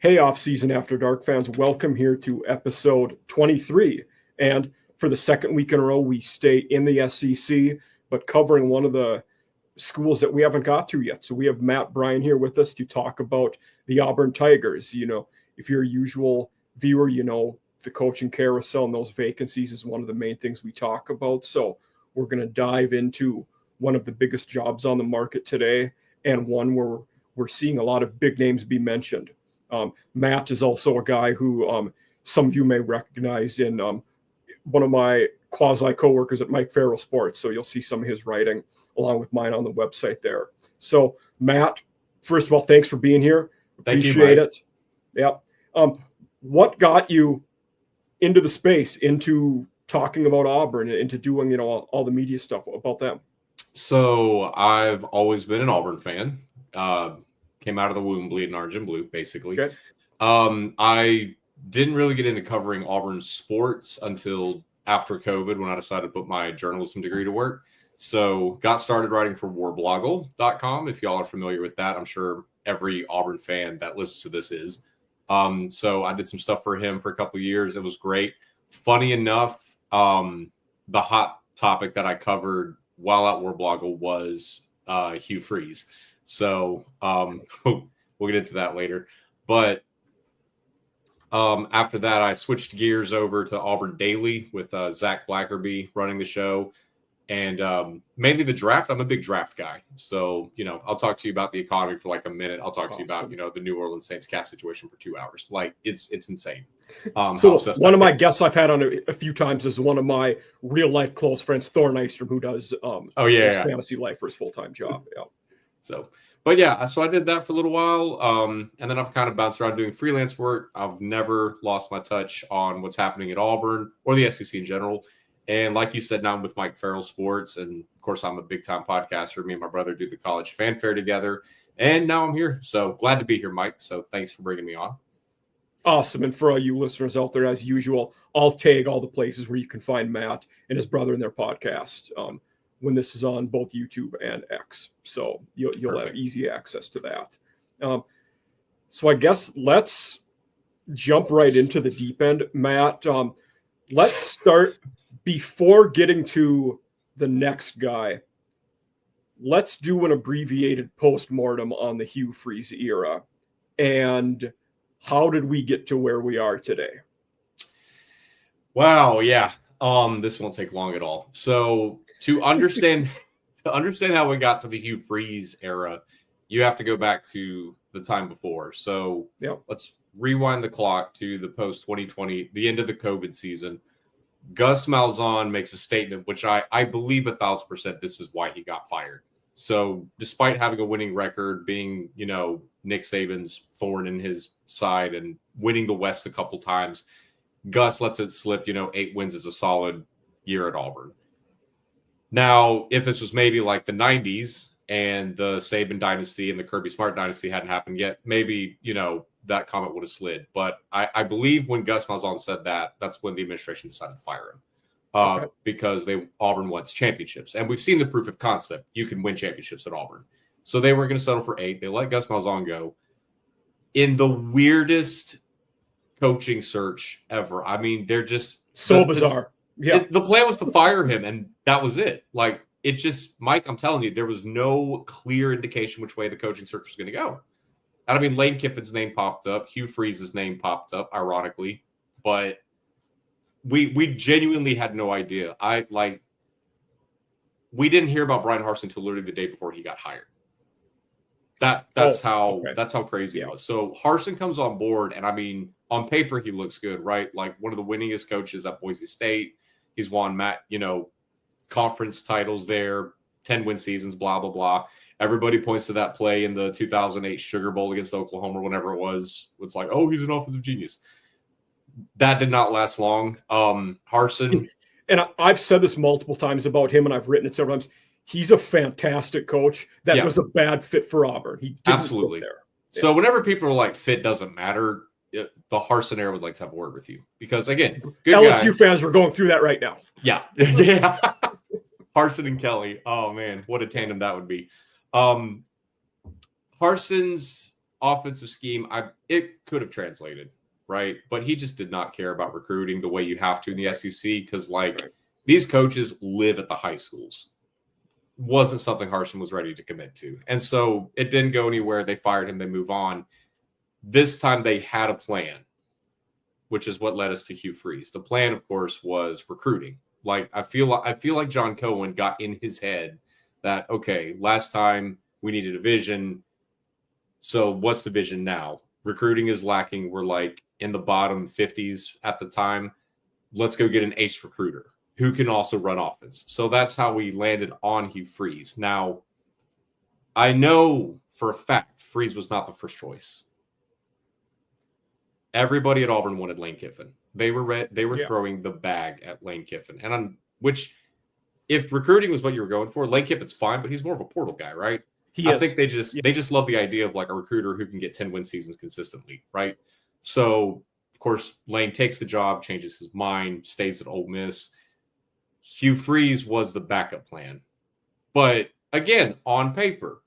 Hey, Off-Season After Dark fans, welcome here to episode 23. And for the second week in a row, we stay in the SEC, but covering one of the schools that we haven't got to yet. So we have Matt Bryan here with us to talk about the Auburn Tigers. You know, if you're a usual viewer, you know the coaching carousel and those vacancies is one of the main things we talk about. So we're going to dive into one of the biggest jobs on the market today and one where we're seeing a lot of big names be mentioned. Matt is also a guy who some of you may recognize in one of my quasi coworkers at Mike Farrell Sports. So you'll see some of his writing along with mine on the website there. So Matt, first of all, thanks for being here. Appreciate it. Yeah. What got you into the space, into talking about Auburn, into doing, you know, all the media stuff about them? So I've always been an Auburn fan. Came out of the womb bleeding orange and blue, basically. Okay. I didn't really get into covering Auburn sports until after COVID when I decided to put my journalism degree to work. So got started writing for warblogle.com. If y'all are familiar with that, I'm sure every Auburn fan that listens to this is. So I did some stuff for him for a couple of years. It was great. Funny enough, the hot topic that I covered while at Warblogle was Hugh Freeze. So we'll get into that later. But after that, I switched gears over to Auburn Daily with Zach Blackerby running the show. And mainly the draft. I'm a big draft guy. So, you know, I'll talk to you about the economy for like a minute. I'll talk to you about, you know, the New Orleans Saints cap situation for 2 hours. Like, it's insane. So one of my guests I've had on a few times is one of my real life close friends, Thor Nystrom, who does Fantasy Life for his full-time job. Yeah. So, but yeah, so I did that for a little while. And then I've kind of bounced around doing freelance work. I've never lost my touch on what's happening at Auburn or the SEC in general. And like you said, now I'm with Mike Farrell Sports. And of course, I'm a big time podcaster. Me and my brother do the college fanfare together. And now I'm here. So glad to be here, Mike. So thanks for bringing me on. Awesome. And for all you listeners out there, as usual, I'll tag all the places where you can find Matt and his brother in their podcast when this is on both YouTube and X. So you'll have easy access to that. So I guess let's jump right into the deep end, Matt. Let's start before getting to the next guy. Let's do an abbreviated postmortem on the Hugh Freeze era. And how did we get to where we are today? Wow, yeah. This won't take long at all. So to understand how we got to the Hugh Freeze era, you have to go back to the time before. So Let's rewind the clock to the post 2020, the end of the COVID season. Gus Malzahn makes a statement, which I believe 1,000% this is why he got fired. So despite having a winning record, being, you know, Nick Saban's thorn in his side and winning the West a couple times, Gus lets it slip, you know, 8 wins is a solid year at Auburn. Now, if this was maybe like the 90s and the Saban dynasty and the Kirby Smart dynasty hadn't happened yet, maybe, you know, that comment would have slid. But I believe when Gus Malzahn said that, that's when the administration decided to fire him because Auburn wants championships. And we've seen the proof of concept. You can win championships at Auburn. So they were going to settle for 8. They let Gus Malzahn go in the weirdest coaching search ever. I mean, they're just so bizarre. Yeah. The plan was to fire him, and that was it. Like, it just, Mike, I'm telling you, there was no clear indication which way the coaching search was going to go. And I mean, Lane Kiffin's name popped up. Hugh Freeze's name popped up, ironically. But we genuinely had no idea. We didn't hear about Brian Harsin until literally the day before he got hired. That's how crazy it was. So Harsin comes on board, and I mean, on paper he looks good, right? Like one of the winningest coaches at Boise State. He's won conference titles there, 10-win seasons, blah blah blah. Everybody points to that play in the 2008 Sugar Bowl against Oklahoma or whenever it was. It's like, oh, he's an offensive genius. That did not last long. Harsin. And I've said this multiple times about him, and I've written it several times. He's a fantastic coach. That was a bad fit for Auburn. He didn't absolutely fit there. Yeah. So whenever people are like, fit doesn't matter, the Harsin era would like to have a word with you. Because, again, good LSU guy. fans are going through that right now. Yeah. Yeah. Harsin and Kelly. Oh, man. What a tandem that would be. Harsin's offensive scheme, it could have translated, right? But he just did not care about recruiting the way you have to in the SEC because, these coaches live at the high schools. Wasn't something Harsin was ready to commit to. And so it didn't go anywhere. They fired him. They move on. This time they had a plan, which is what led us to Hugh Freeze. The plan, of course, was recruiting. I feel like John Cohen got in his head that, okay, last time we needed a vision. So what's the vision now? Recruiting is lacking. We're in the bottom 50s at the time. Let's go get an ace recruiter who can also run offense. So that's how we landed on Hugh Freeze. Now, I know for a fact Freeze was not the first choice. Everybody at Auburn wanted Lane Kiffin. They were throwing the bag at Lane Kiffin. And which, if recruiting was what you were going for, Lane Kiffin's fine, but he's more of a portal guy, right? I think they just love the idea of a recruiter who can get 10-win seasons consistently, right? So, of course, Lane takes the job, changes his mind, stays at Ole Miss. Hugh Freeze was the backup plan. But again, on paper,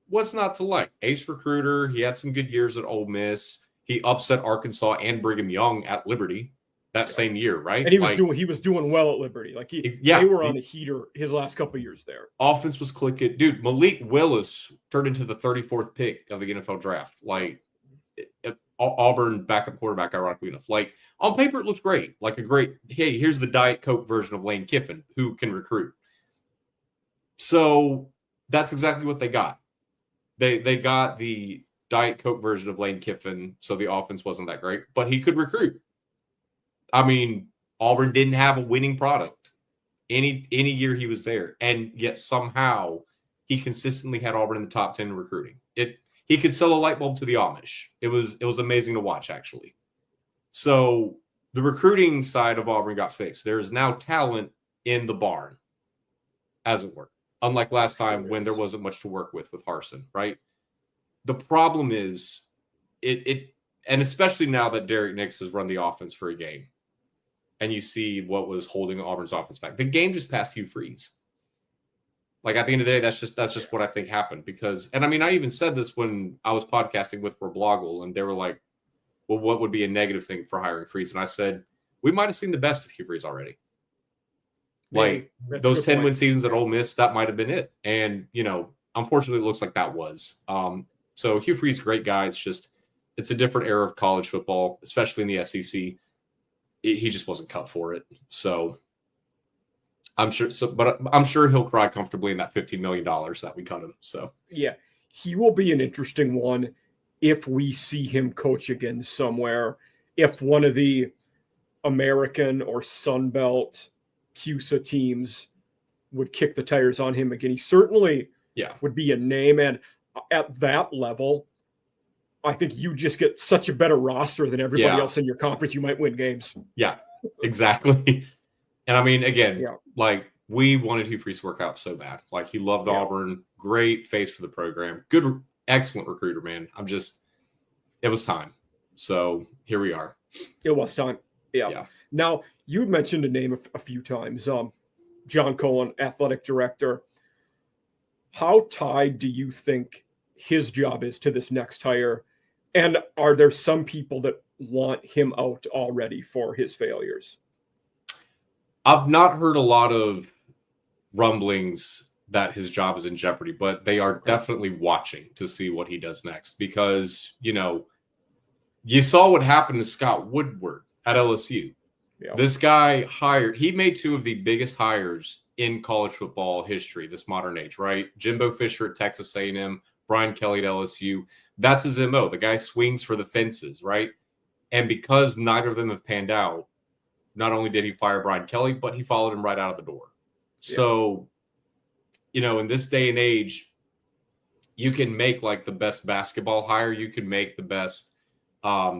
what's not to like? Ace recruiter. He had some good years at Ole Miss. He upset Arkansas and Brigham Young at Liberty that same year, right? And he was doing well at Liberty. They were on a heater his last couple of years there. Offense was clicking. Dude, Malik Willis turned into the 34th pick of the NFL draft. Auburn backup quarterback, ironically enough. On paper, it looks great. Hey, here's the Diet Coke version of Lane Kiffin who can recruit. So that's exactly what they got. They got the Diet Coke version of Lane Kiffin, so the offense wasn't that great, but he could recruit. I mean, Auburn didn't have a winning product any year he was there, and yet somehow he consistently had Auburn in the top 10 in recruiting. He could sell a light bulb to the Amish. It was amazing to watch, actually. So the recruiting side of Auburn got fixed. There is now talent in the barn, as it were. Unlike last time when there wasn't much to work with Harsin, right? The problem is and especially now that Derek Nix has run the offense for a game, and you see what was holding Auburn's offense back. The game just passed Hugh Freeze. At the end of the day, that's just what I think happened. I even said this when I was podcasting with Reblogle, and they were like, well, what would be a negative thing for hiring Freeze? And I said, we might have seen the best of Hugh Freeze already. Those 10-win seasons at Ole Miss, that might have been it. And, unfortunately, it looks like that was. So Hugh Freeze, great guy. It's a different era of college football, especially in the SEC. He just wasn't cut for it. So I'm sure he'll cry comfortably in that $15 million that we cut him. So yeah, he will be an interesting one if we see him coach again somewhere. If one of the American or Sun Belt CUSA teams would kick the tires on him again, he certainly would be a name. And at that level, I think you just get such a better roster than everybody else in your conference. You might win games. Yeah, exactly. And again, we wanted Hugh Freeze to work out so bad. He loved Auburn, great face for the program, good, excellent recruiter, man. It was time. So here we are. It was time. Yeah. Now, you mentioned a name a few times, John Cohen, athletic director. How tied do you think his job is to this next hire? And are there some people that want him out already for his failures? I've not heard a lot of rumblings that his job is in jeopardy, but they are definitely watching to see what he does next because, you saw what happened to Scott Woodward at LSU. Yeah. This guy he made two of the biggest hires in college football history, this modern age, right? Jimbo Fisher at Texas A&M, Brian Kelly at LSU. That's his MO. The guy swings for the fences, right? And because neither of them have panned out, not only did he fire Brian Kelly, but he followed him right out of the door. Yeah. So, in this day and age, you can make the best basketball hire. You can make the best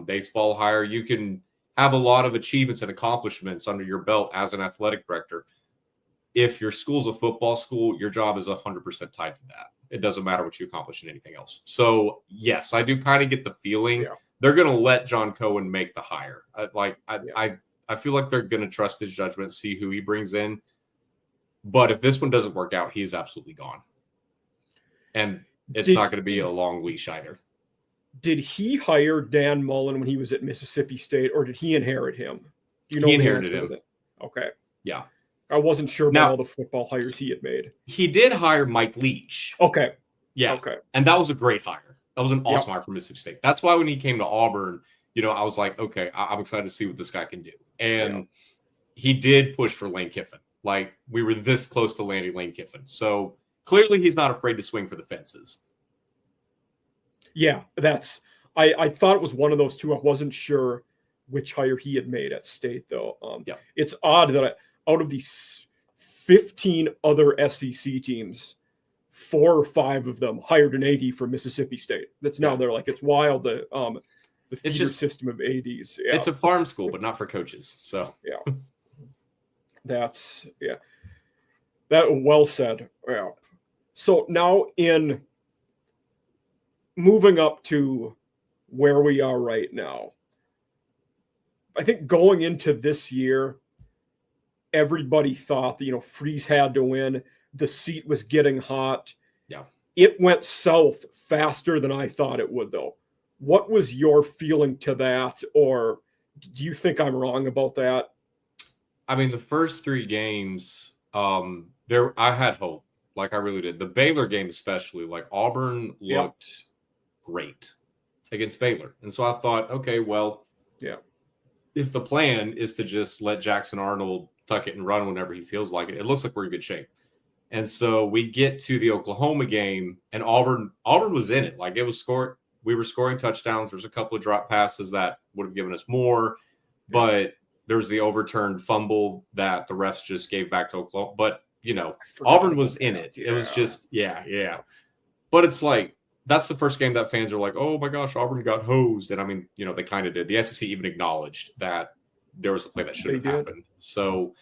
baseball hire. You can have a lot of achievements and accomplishments under your belt as an athletic director. If your school's a football school, your job is 100% tied to that. It doesn't matter what you accomplish in anything else. So, yes, I do kind of get the feeling they're going to let John Cohen make the hire. I feel like they're going to trust his judgment, see who he brings in. But if this one doesn't work out, he's absolutely gone. And it's not going to be a long leash either. Did he hire Dan Mullen when he was at Mississippi State, or did he inherit him? Do you know He the inherited answer him. to that? Okay. Yeah. I wasn't sure about all the football hires he had made. He did hire Mike Leach. Okay. Yeah. Okay. And that was a great hire. That was an awesome hire for Mississippi State. That's why when he came to Auburn, I was like, okay, I'm excited to see what this guy can do. And he did push for Lane Kiffin. Like, we were this close to landing Lane Kiffin. So clearly he's not afraid to swing for the fences. Yeah, I thought it was one of those two. I wasn't sure which hire he had made at State, though. It's odd that out of these 15 other SEC teams, 4 or 5 of them hired an AD from Mississippi State. That's now they're like, it's wild, the feeder system of ADs. Yeah. It's a farm school, but not for coaches. So that well said. Yeah. So now in moving up to where we are right now, I think going into this year, everybody thought that, Freeze had to win. The seat was getting hot. Yeah. It went south faster than I thought it would, though. What was your feeling to that? Or do you think I'm wrong about that? I mean, the first 3 games, I had hope. Like, I really did. The Baylor game especially, like, Auburn looked great against Baylor. And so I thought, okay, well, if the plan is to just let Jackson Arnold tuck it and run whenever he feels like it, it looks like we're in good shape. And so we get to the Oklahoma game, and Auburn was in it. Like, it was scored. We were scoring touchdowns. There's a couple of drop passes that would have given us more, but there was the overturned fumble that the refs just gave back to Oklahoma. But, Auburn was in it. It was just, But it's like, that's the first game that fans are like, oh my gosh, Auburn got hosed. And I mean, they kind of did. The SEC even acknowledged that there was a play that should have happened. So,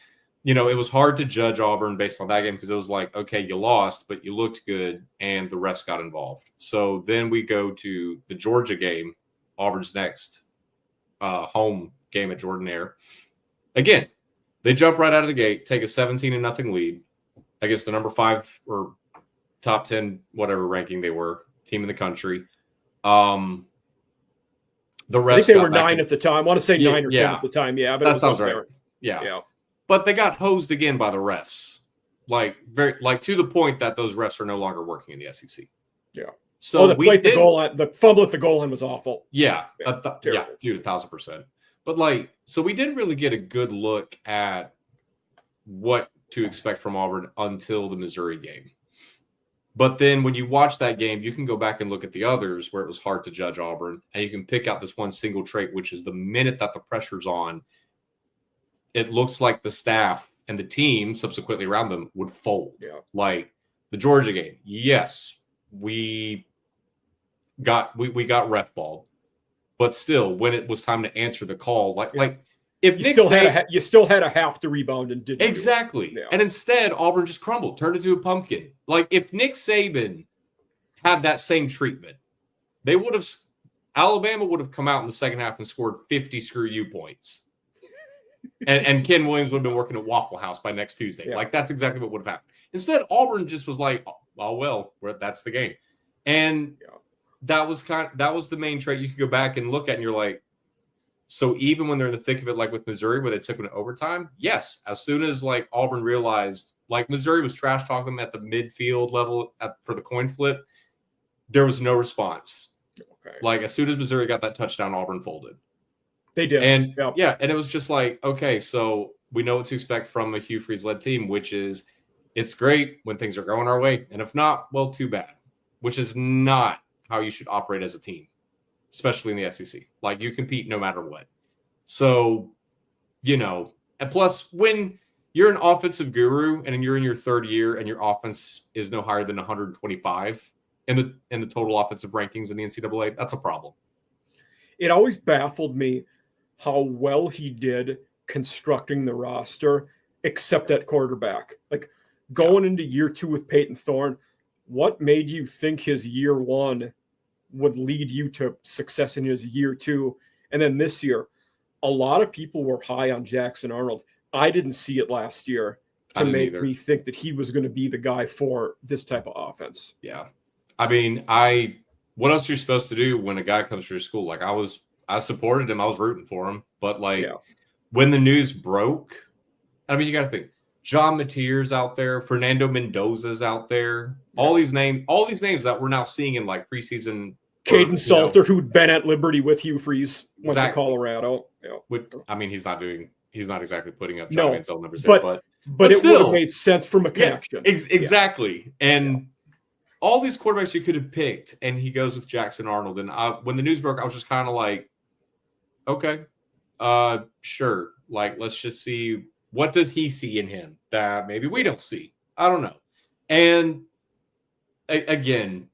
it was hard to judge Auburn based on that game because it was like, okay, you lost, but you looked good, and the refs got involved. So then we go to the Georgia game, Auburn's next home game at Jordan-Hare. Again, they jump right out of the gate, take a 17-0 lead against the number 5 or top 10, whatever ranking they were, team in the country. The refs, I think they were 9 at the time. I want to say 9 or 10 at the time. Yeah, but that sounds right. Yeah. But they got hosed again by the refs, like to the point that those refs are no longer working in the SEC. Yeah. So the goal line, the fumble at the goal line was awful. Yeah, dude, 1,000%. But so we didn't really get a good look at what to expect from Auburn until the Missouri game. But then when you watch that game, you can go back and look at the others where it was hard to judge Auburn, and you can pick out this one single trait, which is the minute that the pressure's on, it looks like the staff and the team subsequently around them would fold. Yeah. Like the Georgia game. Yes, we got ref balled, but still, when it was time to answer the call, if you still had a half to rebound and didn't exactly. And instead, Auburn just crumbled, turned into a pumpkin. Like, if Nick Saban had that same treatment, Alabama would have come out in the second half and scored 50 screw you points. And Ken Williams would have been working at Waffle House by next Tuesday. Yeah. Like, that's exactly what would have happened. Instead, Auburn just was like, oh, well, that's the game. And that was the main trait you could go back and look at, and you're like, so even when they're in the thick of it, like with Missouri, where they took them to overtime, yes, as soon as Auburn realized, Missouri was trash talking them at the midfield level for the coin flip, there was no response. Okay. As soon as Missouri got that touchdown, Auburn folded. They did. And and it was just like, okay, so we know what to expect from a Hugh Freeze-led team, which is it's great when things are going our way. And if not, well, too bad, which is not how you should operate as a team, especially in the SEC. You compete no matter what. So, and plus when you're an offensive guru and you're in your 3rd year and your offense is no higher than 125 in the total offensive rankings in the NCAA, that's a problem. It always baffled me how well he did constructing the roster, except at quarterback. Going into year 2 with Peyton Thorne, what made you think his year 1 would lead you to success in his year 2? And then this year, a lot of people were high on Jackson Arnold. I didn't see it last year to make me think that he was going to be the guy for this type of offense. Yeah. I mean, I what else are you supposed to do when a guy comes to your school? Like I supported him. I was rooting for him. But like when the news broke, I mean, you got to think John Mateer's out there, Fernando Mendoza's out there, all these names that we're now seeing in like preseason. Caden Salter, who'd been at Liberty with Hugh Freeze, went to Colorado. I mean, he's not exactly putting up John Mansell number 6, but it would have made sense from a connection. Exactly. And all these quarterbacks you could have picked, and he goes with Jackson Arnold. And when the news broke, I was just kind of like, okay, sure. Like, let's just see, what does he see in him that maybe we don't see? I don't know. And again,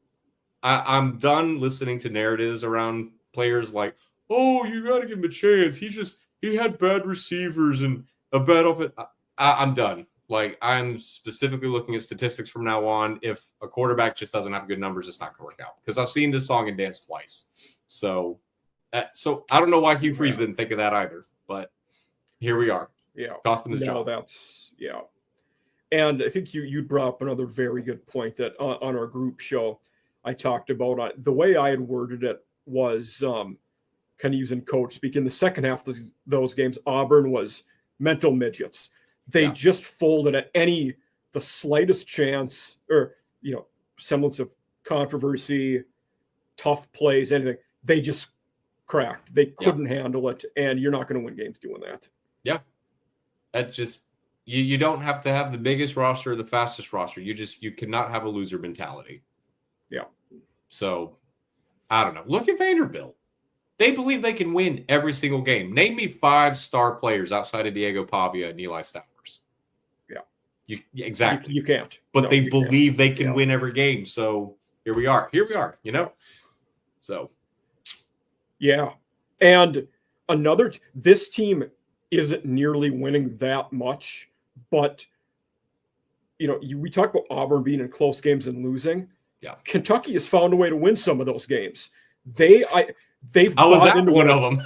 I'm done listening to narratives around players like, oh, you got to give him a chance. He had bad receivers and a bad offense. I'm done. Like, I'm specifically looking at statistics from now on. If a quarterback just doesn't have good numbers, it's not going to work out. Because I've seen this song and dance twice. So I don't know why Hugh Freeze didn't think of that either. But here we are. Yeah. Cost him his job. And I think you brought up another very good point that on our group show I talked about. The way I had worded it was kind of using coach speak. In the second half of those games, Auburn was mental midgets. They just folded at the slightest chance or, semblance of controversy, tough plays, anything. They just cracked. They couldn't handle it, and you're not going to win games doing that. Yeah. That just you don't have to have the biggest roster or the fastest roster. You cannot have a loser mentality. Yeah. So I don't know. Look at Vanderbilt. They believe they can win every single game. Name me 5 star players outside of Diego Pavia and Eli Stowers. Exactly. You can't. But they believe they can win every game. So here we are. So. Yeah. And this team isn't nearly winning that much, but we talk about Auburn being in close games and losing. Yeah. Kentucky has found a way to win some of those games. They've bought into one of them.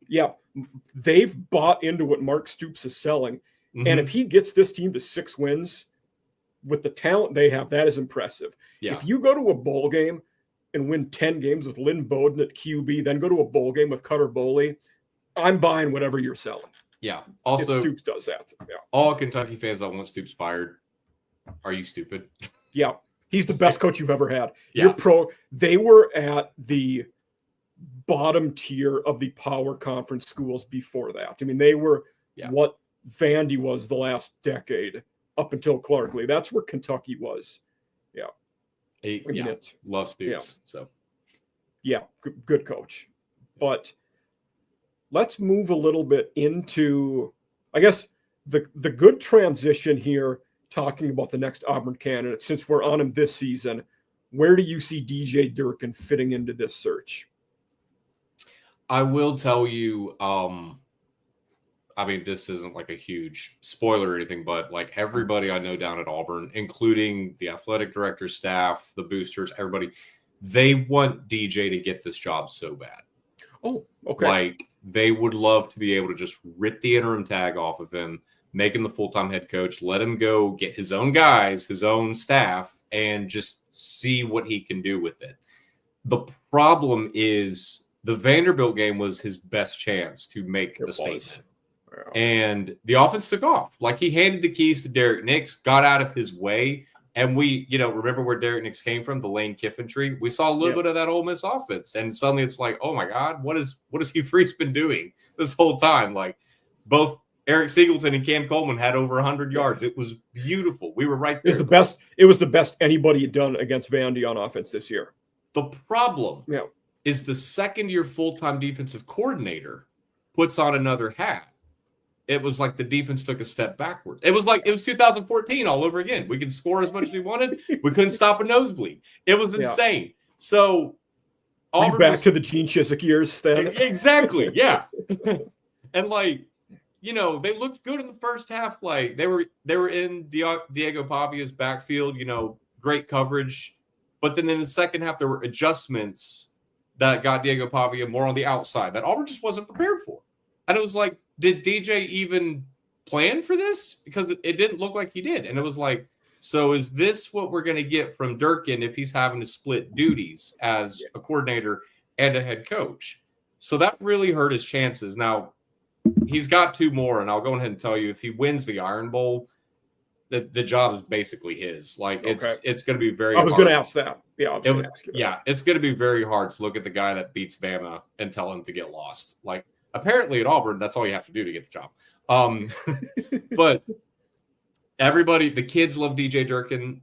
Yeah. They've bought into what Mark Stoops is selling. Mm-hmm. And if he gets this team to 6 wins with the talent they have, that is impressive. Yeah. If you go to a bowl game and win 10 games with Lynn Bowden at QB, then go to a bowl game with Cutter Boley, I'm buying whatever you're selling. Yeah. Also, if Stoops does that. Yeah. All Kentucky fans that want Stoops fired, are you stupid? Yeah. He's the best coach you've ever had. Yeah. They were at the bottom tier of the power conference schools before that. I mean, they were what Vandy was the last decade up until Clarkley. That's where Kentucky was. Yeah. Love Stoops. Yeah. So, yeah, good coach. But let's move a little bit into, I guess, the good transition here, talking about the next Auburn candidate. Since we're on him this season, where do you see DJ Durkin fitting into this search? I will tell you, I mean, this isn't like a huge spoiler or anything, but like everybody I know down at Auburn, including the athletic director, staff, the boosters, everybody, they want DJ to get this job so bad. Oh, okay. Like they would love to be able to just rip the interim tag off of him, make him the full-time head coach, let him go get his own guys, his own staff, and just see what he can do with it. The problem is the Vanderbilt game was his best chance to make a statement. Yeah. And the offense took off. Like he handed the keys to Derek Nix, got out of his way. And we, remember where Derek Nix came from, the Lane Kiffin tree. We saw a little bit of that Ole Miss offense. And suddenly it's like, oh my God, what has Hugh Freeze been doing this whole time? Like both Eric Singleton and Cam Coleman had over 100 yards. It was beautiful. We were right there. It was the best anybody had done against Vandy on offense this year. The problem is the second-year full-time defensive coordinator puts on another hat. It was like the defense took a step backward. It was 2014 all over again. We could score as much as we wanted. We couldn't stop a nosebleed. It was insane. Yeah. So Auburn back to the Gene Chizik years then. Exactly. Yeah. And they looked good in the first half. Like they were in Diego Pavia's backfield, great coverage. But then in the second half, there were adjustments that got Diego Pavia more on the outside that Auburn just wasn't prepared for. And it was like, did DJ even plan for this? Because it didn't look like he did. And it was like, So is this what we're going to get from Durkin if he's having to split duties as a coordinator and a head coach? So that really hurt his chances. Now, he's got 2 more, and I'll go ahead and tell you, if he wins the Iron Bowl, the job is basically his. Like, it's going to be very hard. I was going to ask that. Yeah, I was going to ask you that. It's going to be very hard to look at the guy that beats Bama and tell him to get lost. Like, apparently at Auburn, that's all you have to do to get the job. But everybody, the kids love DJ Durkin.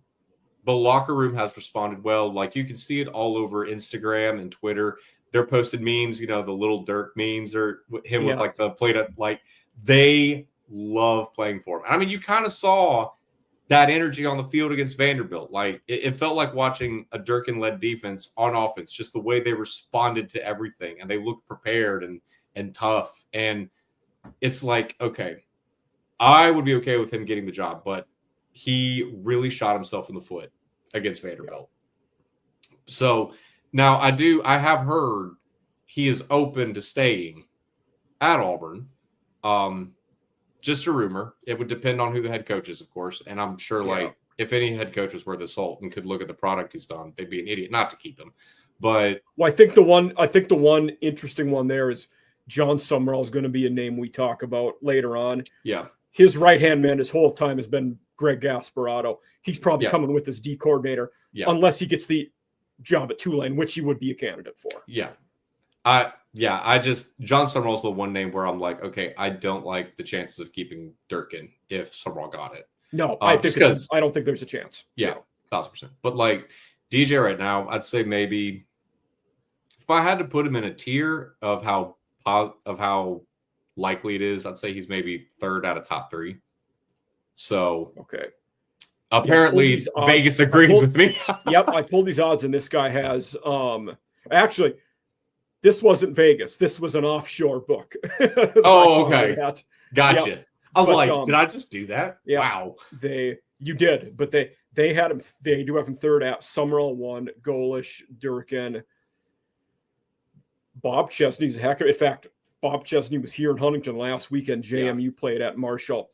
The locker room has responded well. Like, you can see it all over Instagram and Twitter. They're posted memes, the little Dirk memes, or him with like the plate up. Like, they love playing for him. I mean, you kind of saw that energy on the field against Vanderbilt. Like, it felt like watching a Durkin-led defense on offense, just the way they responded to everything, and they looked prepared and tough. And it's like, okay, I would be okay with him getting the job, but he really shot himself in the foot against Vanderbilt. So now I have heard he is open to staying at Auburn. Just a rumor. It would depend on who the head coach is, of course. And I'm sure, like, if any head coach was worth his salt and could look at the product he's done, they'd be an idiot not to keep him. But I think the one interesting one there is John Summerall is going to be a name we talk about later on. Yeah. His right-hand man this whole time has been Greg Gasparotto. He's probably coming with his D coordinator, unless he gets the job at Tulane, which he would be a candidate for. Yeah. John Summerall's the one name where I'm like, okay, I don't like the chances of keeping Durkin if Summerall got it. No, I don't think there's a chance. Yeah, 1,000%. But like DJ right now, I'd say maybe if I had to put him in a tier of how likely it is, I'd say he's maybe 3rd out of top 3. So okay. Apparently Vegas agrees with me. Yep, I pulled these odds, and this guy has actually. This wasn't Vegas. This was an offshore book. Oh, okay. Gotcha. Yep. I was like, did I just do that? Yeah, wow. You did, but they had him. They do have him 3rd at Summerall 1, Golish, Durkin, Bob Chesney's a heck of. In fact, Bob Chesney was here in Huntington last weekend. JMU played at Marshall.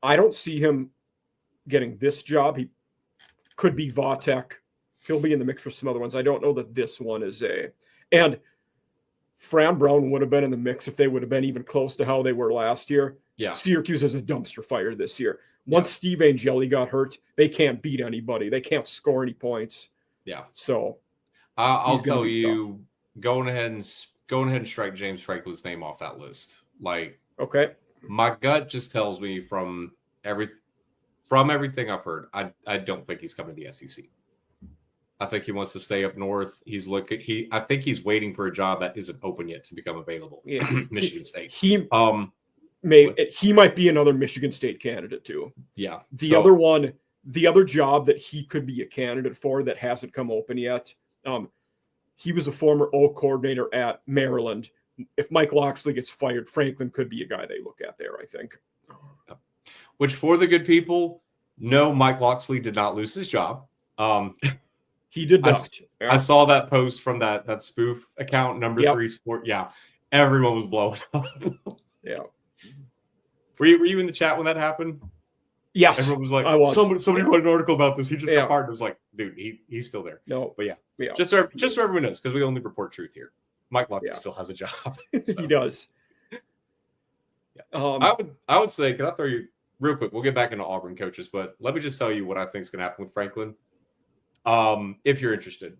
I don't see him getting this job. He could be Vautech. He'll be in the mix for some other ones. I don't know that this one is and Fran Brown would have been in the mix if they would have been even close to how they were last year. Yeah. Syracuse is a dumpster fire this year. Once Steve Angeli got hurt, they can't beat anybody. They can't score any points. Yeah. So I'll tell you, going ahead and strike James Franklin's name off that list. Like, okay, my gut just tells me from everything I've heard, I don't think he's coming to the SEC. I think he wants to stay up north. I think he's waiting for a job that isn't open yet to become available. Yeah. Michigan State. He might be another Michigan State candidate too. Yeah. The other job that he could be a candidate for that hasn't come open yet. He was a former O coordinator at Maryland. If Mike Locksley gets fired, Franklin could be a guy they look at there, I think. Which, for the good people, no, Mike Locksley did not lose his job. He did not. I saw that post from that spoof account, number 3 Sport. Yeah, everyone was blowing up. Yeah. Were you in the chat when that happened? Yes. Everyone was like, I was. Somebody wrote an article about this. He just got fired. It was like, dude, he's still there. No. But yeah. Just so everyone knows, because we only report truth here. Mike Locksley still has a job. So. He does. Yeah. I would say, can I throw you real quick? We'll get back into Auburn coaches, but let me just tell you what I think is going to happen with Franklin. If you're interested.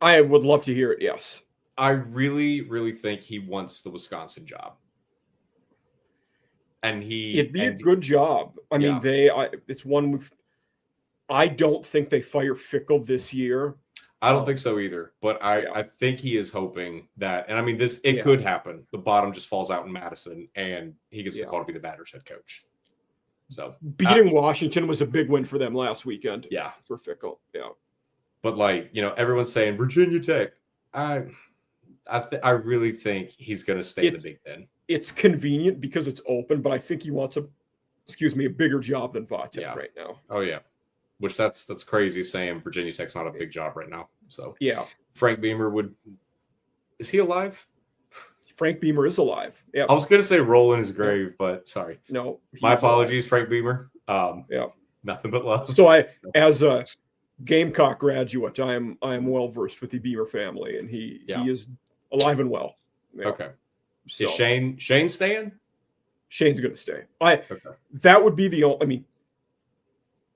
I would love to hear it, yes. I really, really think he wants the Wisconsin job. And it'd be a good job. I mean, it's one I don't think they fire Fickle this year. I don't think so either. But I think he is hoping that, and I mean, it could happen. The bottom just falls out in Madison, and he gets the call to be the Badgers head coach. So beating Washington was a big win for them last weekend. Yeah, for Fickle. Yeah, but everyone's saying Virginia Tech. I really think he's going to stay in the Big Ten. It's convenient because it's open, but I think he wants a bigger job than Vautech right now. Oh yeah, which that's crazy saying Virginia Tech's not a big job right now. So yeah, Frank Beamer is he alive? Frank Beamer is alive. Yeah, I was going to say roll in his grave, but sorry. No, my apologies, alive. Frank Beamer. Nothing but love. So as a Gamecock graduate, I am well versed with the Beamer family, and he is alive and well. Yeah. Okay. So, is Shane staying? Shane's going to stay. That would be the only. I mean,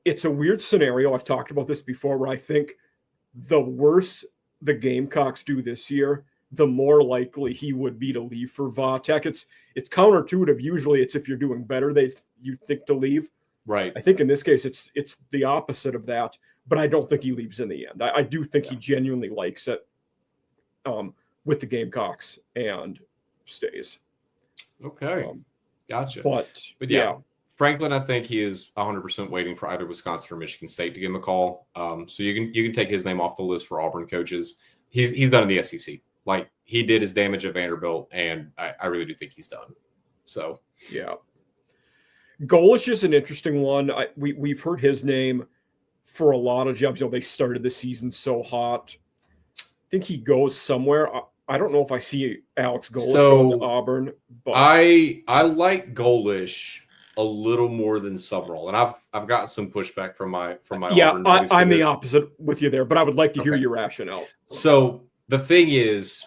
it's a weird scenario. I've talked about this before, where I think the worse the Gamecocks do this year, the more likely he would be to leave for Va-Tech. It's counterintuitive. Usually, it's if you're doing better, you think to leave. Right. I think in this case, it's the opposite of that. But I don't think he leaves in the end. I do think he genuinely likes it with the Gamecocks and stays. Okay. Gotcha. But yeah, Franklin, I think he is 100% waiting for either Wisconsin or Michigan State to give him a call. So you can take his name off the list for Auburn coaches. He's done in the SEC. Like, he did his damage at Vanderbilt, and I really do think he's done. So yeah, Golish is an interesting one. We've heard his name for a lot of jobs. They started the season so hot. I think he goes somewhere. I don't know if I see Alex Golish going to Auburn, but I like Golish a little more than Summerall, and I've got some pushback from my Auburn. I'm the opposite with you there, but I would like to hear your rationale. So the thing is,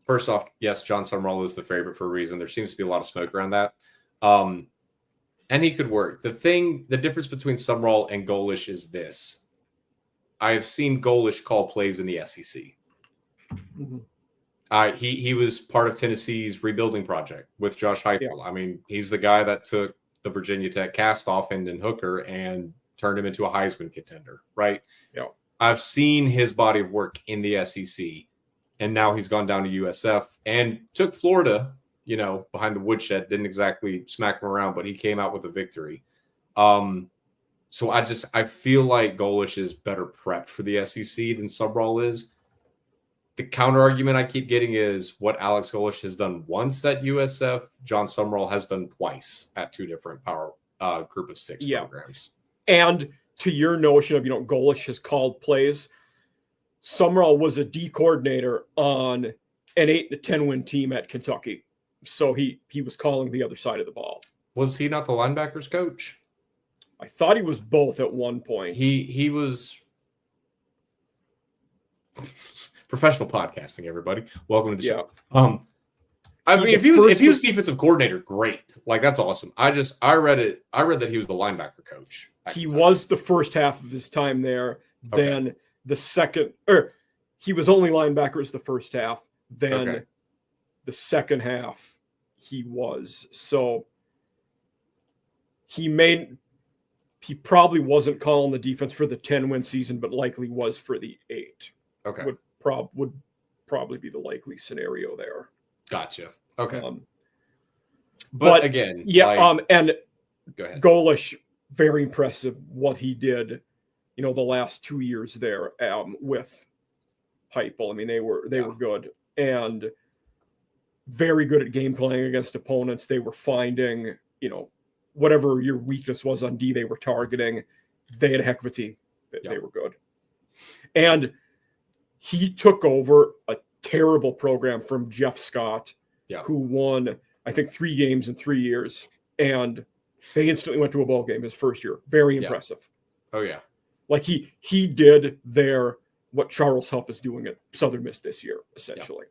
first off, yes, John Summerall is the favorite for a reason. There seems to be a lot of smoke around that, and he could work. The difference between Summerall and Golish is this: I have seen Golish call plays in the SEC. Mm-hmm. He was part of Tennessee's rebuilding project with Josh Heupel. Yeah. I mean, he's the guy that took the Virginia Tech cast-off Hendon Hooker and turned him into a Heisman contender, right? Yeah. I've seen his body of work in the SEC, and now he's gone down to USF and took Florida, behind the woodshed. Didn't exactly smack him around, but he came out with a victory. So I feel like Golish is better prepped for the SEC than Summerall is. The counter argument I keep getting is what Alex Golish has done once at USF, John Summerall has done twice at two different power group of six programs. And to your notion of, Golish has called plays, Summerall was a D coordinator on an 8-10 win team at Kentucky. So he was calling the other side of the ball. Was he not the linebackers coach? I thought he was both at one point. He was professional podcasting, everybody. Welcome to the show. I mean, if he was defensive coordinator, great. Like, that's awesome. I read that he was the linebacker coach. He was the first half of his time there. Okay. Then the second, he was only linebackers the first half. Then the second half he was. So he probably wasn't calling the defense for the 10-win season, but likely was for the 8. Okay. Would probably be the likely scenario there. Gotcha. Okay. But again, and go ahead. Golish, very impressive what he did, the last 2 years there with Heupel. I mean, they were good and very good at game playing against opponents. They were finding, whatever your weakness was on D, they were targeting. They had a heck of a team. They were good. And he took over a terrible program from Jeff Scott, who won, I think, 3 games in 3 years. And they instantly went to a bowl game his first year. Very impressive. Oh, yeah. Like he did there what Charles Huff is doing at Southern Miss this year, essentially.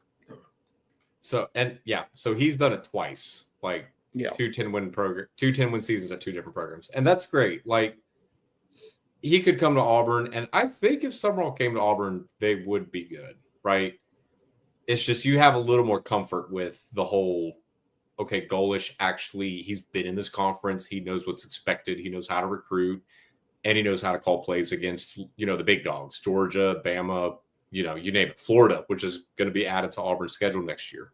Yeah. So he's done it twice. Like, 2 10-win seasons at 2 different programs. And that's great. Like, he could come to Auburn, and I think if Summerall came to Auburn, they would be good, right? It's just you have a little more comfort with the whole, Golish actually, he's been in this conference. He knows what's expected. He knows how to recruit, and he knows how to call plays against, the big dogs, Georgia, Bama, you name it, Florida, which is going to be added to Auburn's schedule next year.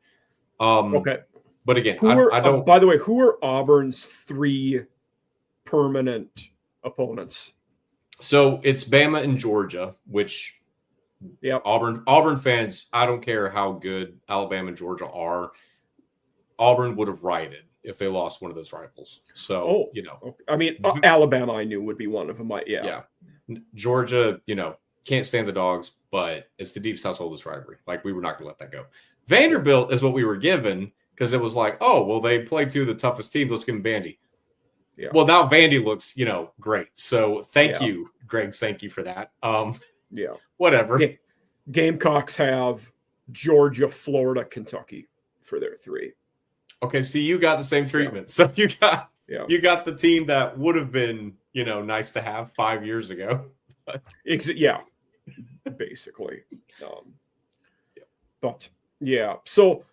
But again, I don't. By the way, who are Auburn's 3 permanent opponents? So it's Bama and Georgia, which Auburn fans, I don't care how good Alabama and Georgia are, Auburn would have rioted if they lost one of those rivals. So, I mean, Alabama I knew would be one of them. Yeah. Georgia, can't stand the dogs, but it's the Deep South's oldest rivalry. Like, we were not going to let that go. Vanderbilt is what we were given because it was like, oh, well, they play 2 of the toughest teams. Let's give them Vandy. Yeah. Well, now Vandy looks, great. So thank you, Greg Sankey, for that. Yeah. Whatever. Gamecocks have Georgia, Florida, Kentucky for their 3. Okay, see, you got the same treatment. So you got the team that would have been, nice to have 5 years ago. Basically. But yeah, so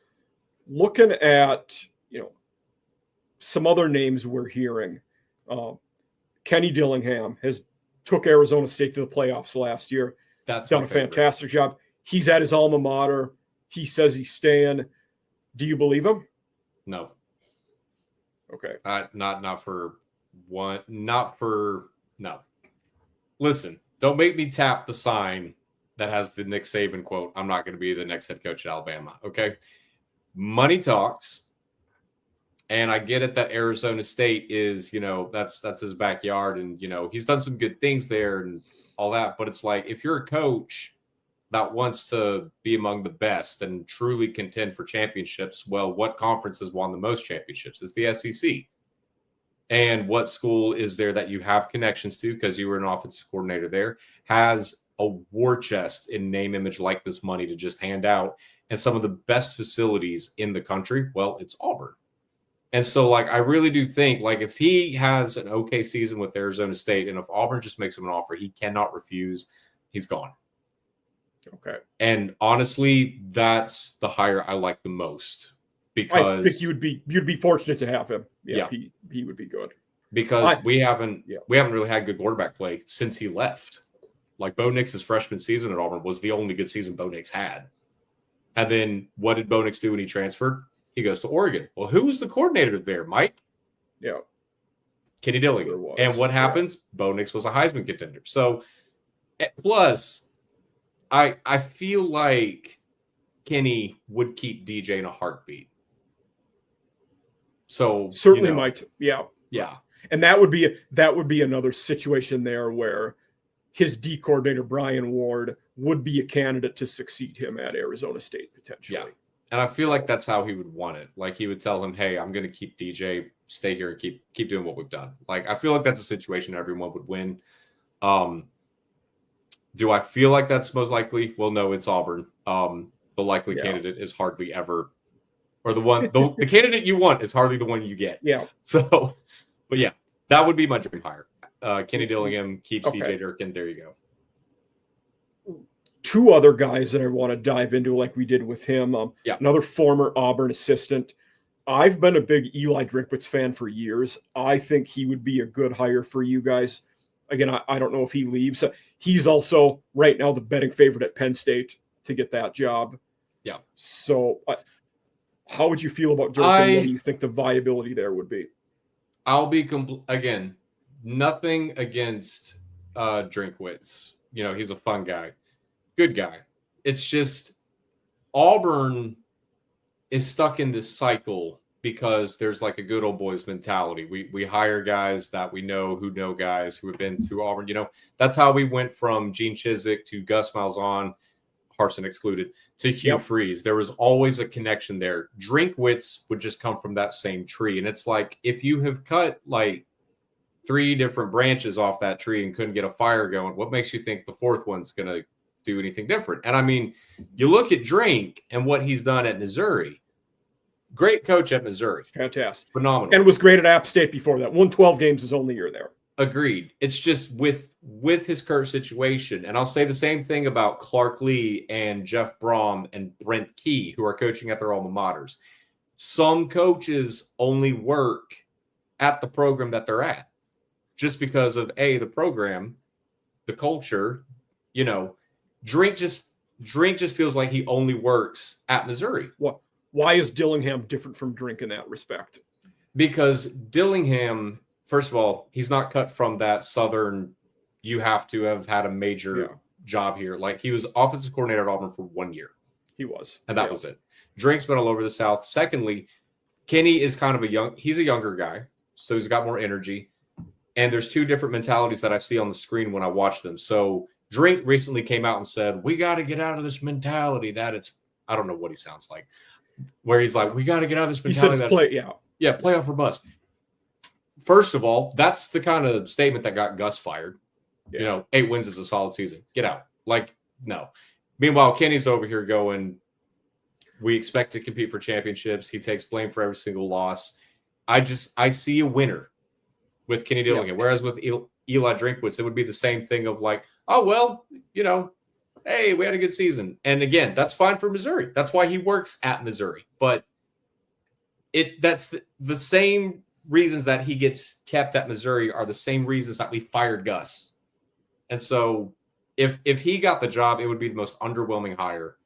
looking at some other names we're hearing, Kenny Dillingham has took Arizona State to the playoffs last year. That's done a fantastic job. He's at his alma mater. He says he's staying. Do you believe him? No. Okay. No. Listen, don't make me tap the sign that has the Nick Saban quote, "I'm not going to be the next head coach at Alabama." Okay. Money talks. And I get it that Arizona State is, that's his backyard. And, he's done some good things there and all that. But it's like, if you're a coach that wants to be among the best and truly contend for championships, well, what conference has won the most championships? It's the SEC. And what school is there that you have connections to, because you were an offensive coordinator there, has a war chest in name, image, likeness money to just hand out, and some of the best facilities in the country? Well, it's Auburn. And so, I really do think, if he has an okay season with Arizona State, and if Auburn just makes him an offer he cannot refuse, he's gone. Okay. And honestly, that's the hire I like the most, because I think you'd be fortunate to have him. Yeah. He would be good. Because we haven't really had good quarterback play since he left. Bo Nix's freshman season at Auburn was the only good season Bo Nix had. And then what did Bo Nix do when he transferred? He goes to Oregon. Well, who was the coordinator there, Mike? Yeah. Kenny Dillingham. Sure. And what happens? Bo Nix was a Heisman contender. So, plus, I feel like Kenny would keep DJ in a heartbeat. So certainly might. Yeah. Yeah. And that would be another situation there where his D coordinator, Brian Ward, would be a candidate to succeed him at Arizona State potentially. Yeah. And I feel like that's how he would want it. He would tell him, "Hey, I'm going to keep DJ, stay here, and keep doing what we've done." I feel like that's a situation everyone would win. Do I feel like that's most likely? Well, no, it's Auburn. The likely candidate is hardly ever, or the candidate you want is hardly the one you get. Yeah. So, but yeah, that would be my dream hire. Kenny Dillingham keeps DJ Durkin. There you go. 2 other guys that I want to dive into, like we did with him. Another former Auburn assistant. I've been a big Eli Drinkwitz fan for years. I think he would be a good hire for you guys. Again, I don't know if he leaves. He's also right now the betting favorite at Penn State to get that job. Yeah. So how would you feel about Durkin? What do you think the viability there would be? I'll be again, nothing against Drinkwitz. He's a fun guy. Good guy. It's just Auburn is stuck in this cycle because there's a good old boys mentality. We hire guys that we know who know guys who have been to Auburn. That's how we went from Gene Chizik to Gus Malzahn, Harsin excluded, to Hugh Freeze. There was always a connection there. Drinkwitz would just come from that same tree. And it's if you have cut 3 different branches off that tree and couldn't get a fire going, what makes you think the 4th one's going to do anything different? And I mean, you look at Drink and what he's done at Missouri. Great coach at Missouri. Fantastic. Phenomenal. And was great at App State before that. Won 12 games his only year there. Agreed. It's just with his current situation. And I'll say the same thing about Clark Lee and Jeff Brom and Brent Key, who are coaching at their alma maters. Some coaches only work at the program that they're at just because of the program, the culture, Drink just feels like he only works at Missouri. Why is Dillingham different from Drink in that respect? Because Dillingham, first of all, he's not cut from that Southern, you have to have had a major job here. He was offensive coordinator at Auburn for 1 year. He was. And that was it. Drink's been all over the South. Secondly, Kenny is kind of he's a younger guy, so he's got more energy. And there's 2 different mentalities that I see on the screen when I watch them. So Drink recently came out and said, we got to get out of this mentality that it's, I don't know what he sounds like, where he's we got to get out of this mentality. He says playoff or bust. first of all, that's the kind of statement that got Gus fired. Yeah. 8 wins is a solid season. Get out. No. Meanwhile, Kenny's over here going, we expect to compete for championships. He takes blame for every single loss. I see a winner with Kenny Dillingham. Yeah. Whereas with Eli Drinkwitz, it would be the same thing of oh, well, hey, we had a good season. And again, that's fine for Missouri. That's why he works at Missouri. But that's the same reasons that he gets kept at Missouri are the same reasons that we fired Gus. And so if he got the job, it would be the most underwhelming hire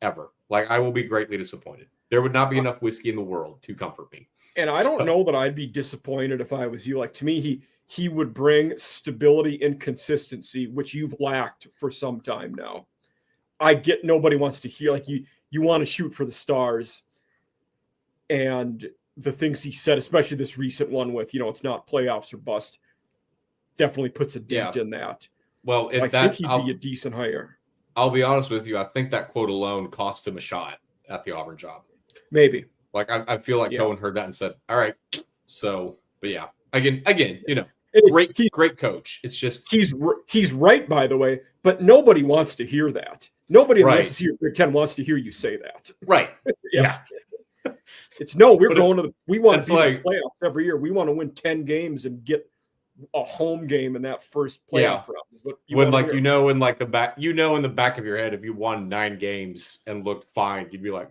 ever. I will be greatly disappointed. There would not be enough whiskey in the world to comfort me. And I don't know that I'd be disappointed if I was you. To me, he would bring stability and consistency, which you've lacked for some time now. I get nobody wants to hear, you want to shoot for the stars. And the things he said, especially this recent one with, it's not playoffs or bust, definitely puts a dent in that. Well, I think he'd be a decent hire. I'll be honest with you. I think that quote alone cost him a shot at the Auburn job. Maybe. I feel like Cohen heard that and said, all right. So, but yeah, again, great coach. It's just he's right, by the way, but nobody wants to hear that. Nobody unless you're Big Ten wants to hear you say that. Right. Yeah. We want to be in the playoffs every year. We want to win 10 games and get a home game in that first playoff round. But in the back of your head, if you won 9 games and looked fine, you'd be like,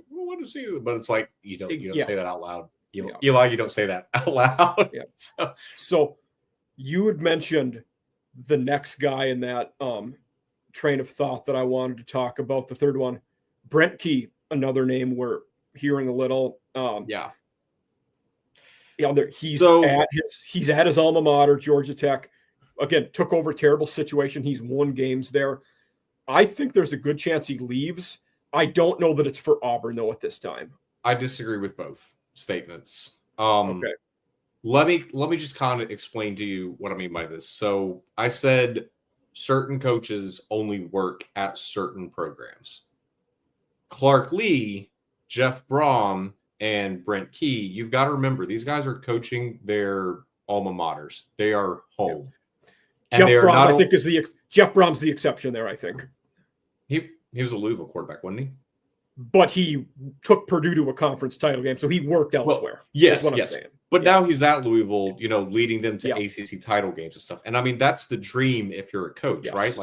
we won a season. But it's you don't say that out loud. Eli, you don't say that out loud. Yeah. So you had mentioned the next guy in that train of thought that I wanted to talk about. The third one, Brent Key, another name we're hearing a little. He's at his alma mater, Georgia Tech. Again, took over a terrible situation. He's won games there. I think there's a good chance he leaves. I don't know that it's for Auburn though at this time. I disagree with both statements. Okay. Let me just kind of explain to you what I mean by this. So I said certain coaches only work at certain programs. Clark Lee, Jeff Brom, and Brent Key, you've got to remember, these guys are coaching their alma maters. They are home. And Jeff Brom's the exception there, I think. He was a Louisville quarterback, wasn't he? But he took Purdue to a conference title game, so he worked elsewhere. Well, yes. But now he's at Louisville, leading them to ACC title games and stuff. And I mean, that's the dream if you're a coach, right?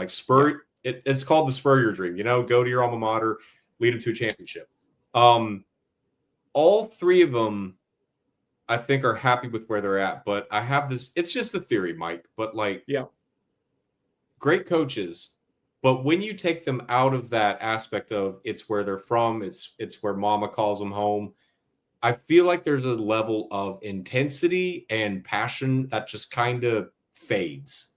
It's called the Spurrier dream. Go to your alma mater, lead them to a championship. All 3 of them, I think, are happy with where they're at. But I have this, it's just a theory, Mike. But great coaches. But when you take them out of that aspect of it's where they're from, it's where mama calls them home, I feel like there's a level of intensity and passion that just kind of fades.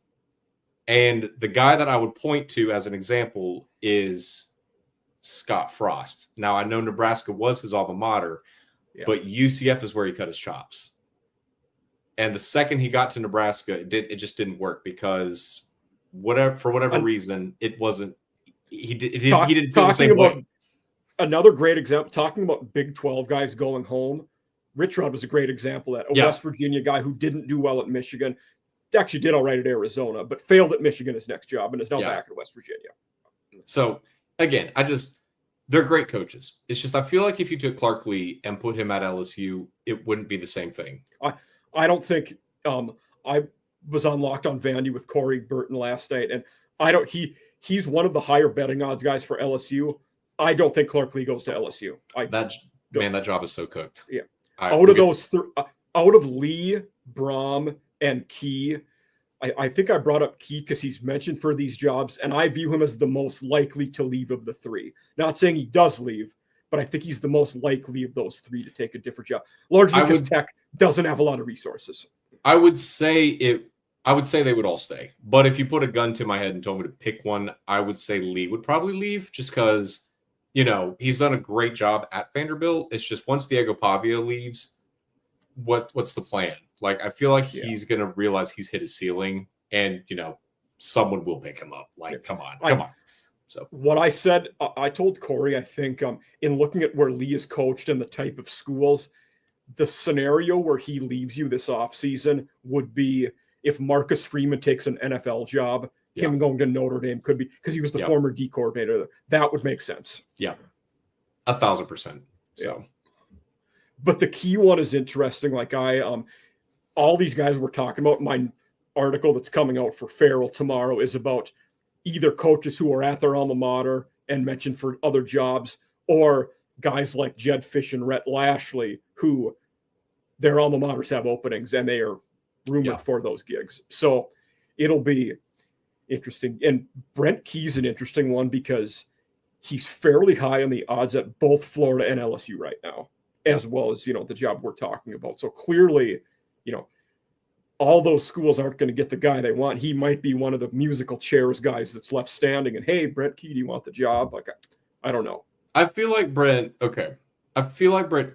And the guy that I would point to as an example is Scott Frost. Now, I know Nebraska was his alma mater, but UCF is where he cut his chops. And the second he got to Nebraska, it just didn't work because for whatever reason, it wasn't. He didn't feel the same way. Another great example, talking about Big 12 guys going home, Rich Rod was a great example of that. A West Virginia guy who didn't do well at Michigan, actually did all right at Arizona, but failed at Michigan his next job and is now back at West Virginia. So, again, they're great coaches. It's just I feel like if you took Clark Lee and put him at LSU, it wouldn't be the same thing. I don't think I was on Locked on Vandy with Corey Burton last night, and he's one of the higher betting odds guys for LSU. I don't think Clark Lee goes to LSU. That job is so cooked. Yeah. Out of Lee, Brom, and Key, I think I brought up Key because he's mentioned for these jobs, and I view him as the most likely to leave of the 3. Not saying he does leave, but I think he's the most likely of those 3 to take a different job. Largely because Tech doesn't have a lot of resources. I would say they would all stay. But if you put a gun to my head and told me to pick one, I would say Lee would probably leave just because, he's done a great job at Vanderbilt. It's just once Diego Pavia leaves, what's the plan? I feel like he's going to realize he's hit his ceiling and, someone will pick him up. Come on. So what I said, I told Corey, I think in looking at where Lee is coached and the type of schools, the scenario where he leaves you this offseason would be if Marcus Freeman takes an NFL job, him going to Notre Dame could be because he was the former D coordinator. That would make sense. Yeah. 1,000%. So, yeah. But the key one is interesting. Like all these guys we're talking about, my article that's coming out for Farrell tomorrow is about either coaches who are at their alma mater and mentioned for other jobs, or guys like Jed Fish and Rhett Lashley, who their alma maters have openings and they are rumored for those gigs. So it'll be interesting. And Brent Key's an interesting one because he's fairly high on the odds at both Florida and LSU right now, as well as, the job we're talking about. So clearly, all those schools aren't going to get the guy they want. He might be one of the musical chairs guys that's left standing and, hey, Brent Key, do you want the job? Like, I don't know. I feel like Brent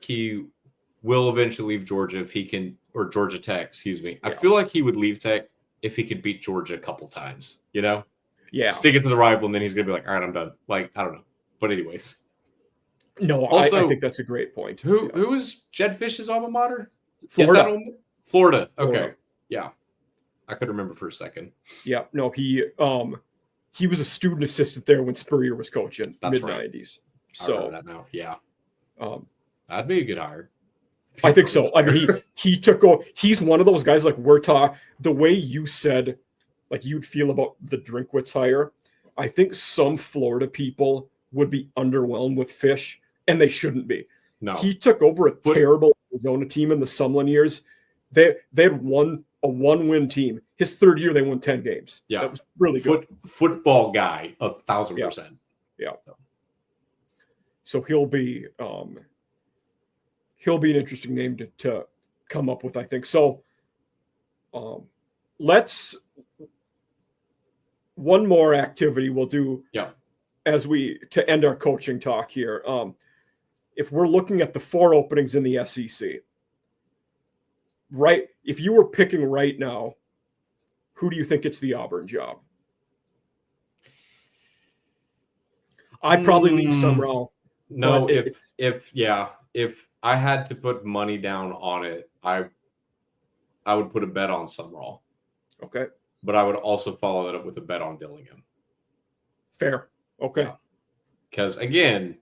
Key will eventually leave Georgia if he can, or Georgia Tech, excuse me. I feel like he would leave Tech if he could beat Georgia a couple times, Yeah. Stick it to the rival, and then he's going to be like, all right, I'm done. Like, I don't know. But anyways. No, also, I think that's a great point. Who is Jed Fish's alma mater? Florida. Florida. Okay. Yeah. I could remember for a second. Yeah. No, he was a student assistant there when Spurrier was coaching, mid-90s. So I remember that now. Yeah. That'd be a good hire. I think so. I mean, he took over. He's one of those guys like we're talking. The way you said, like you'd feel about the Drinkwitz hire, I think some Florida people would be underwhelmed with Fish, and they shouldn't be. No, he took over a terrible Arizona team in the Sumlin years. They had won a 1-win team. His third year, they won 10 games. Yeah, that was really good. Football guy, 1,000%. Yeah. So he'll be an interesting name to come up with, I think. So let's one more activity we'll do as to end our coaching talk here. If we're looking at the 4 openings in the SEC, right? If you were picking right now, who do you think gets the Auburn job? I'd probably lean Sumrall. No, if I had to put money down on it, I would put a bet on Sumrall. Okay. But I would also follow that up with a bet on Dillingham. Fair. Okay. Because again,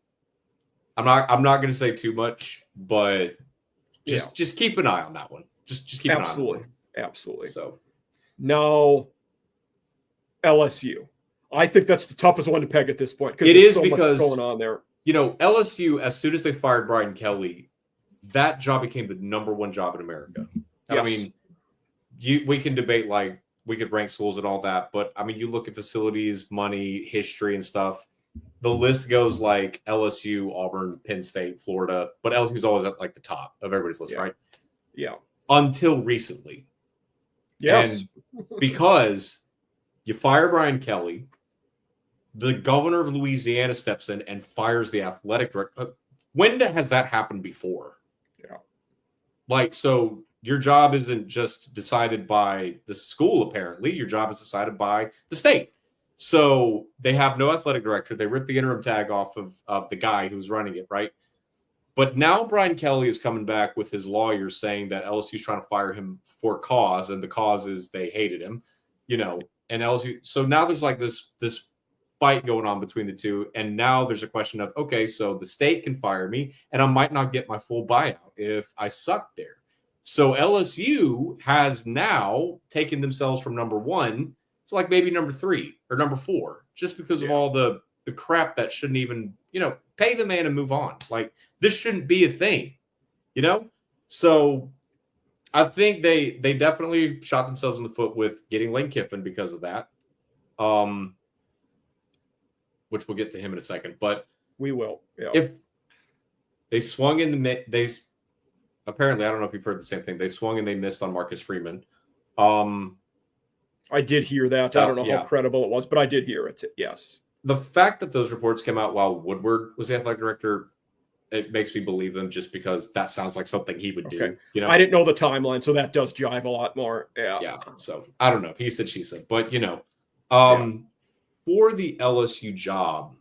I'm not going to say too much, but just keep an eye on that one. Just keep an eye on that one. Absolutely. So now LSU. I think that's the toughest one to peg at this point. It is so because much going on there. LSU, as soon as they fired Brian Kelly, that job became the #1 job in America. Yes. I mean, we can debate, like, we could rank schools and all that, but I mean, you look at facilities, money, history, and stuff. The list goes like LSU, Auburn, Penn State, Florida, but LSU's always at like the top of everybody's list, right? Yeah. Until recently. Yes. And because you fire Brian Kelly, the governor of Louisiana steps in and fires the athletic director. When has that happened before? Yeah. Like, so your job isn't just decided by the school, apparently. Your job is decided by the state. So they have no athletic director. They ripped the interim tag off of the guy who's running it, right? But now Brian Kelly is coming back with his lawyers saying that LSU's trying to fire him for cause, and the cause is they hated him, and LSU. So now there's like this fight going on between the two, and now there's a question of, okay, so the state can fire me, and I might not get my full buyout if I suck there. So LSU has now taken themselves from #1 to like maybe #3 or #4, just because of all the crap that shouldn't even, pay the man and move on. Like, this shouldn't be a thing, So I think they definitely shot themselves in the foot with getting Lane Kiffin because of that. Which we'll get to him in a second, but we will. Yeah. If they swung in apparently, I don't know if you've heard the same thing. They swung and they missed on Marcus Freeman. I did hear that. I don't know how credible it was, but I did hear it. Yes. The fact that those reports came out while Woodward was the athletic director, it makes me believe them, just because that sounds like something he would do. I didn't know the timeline, so that does jive a lot more. Yeah. Yeah. So I don't know. He said, she said, but for the LSU job,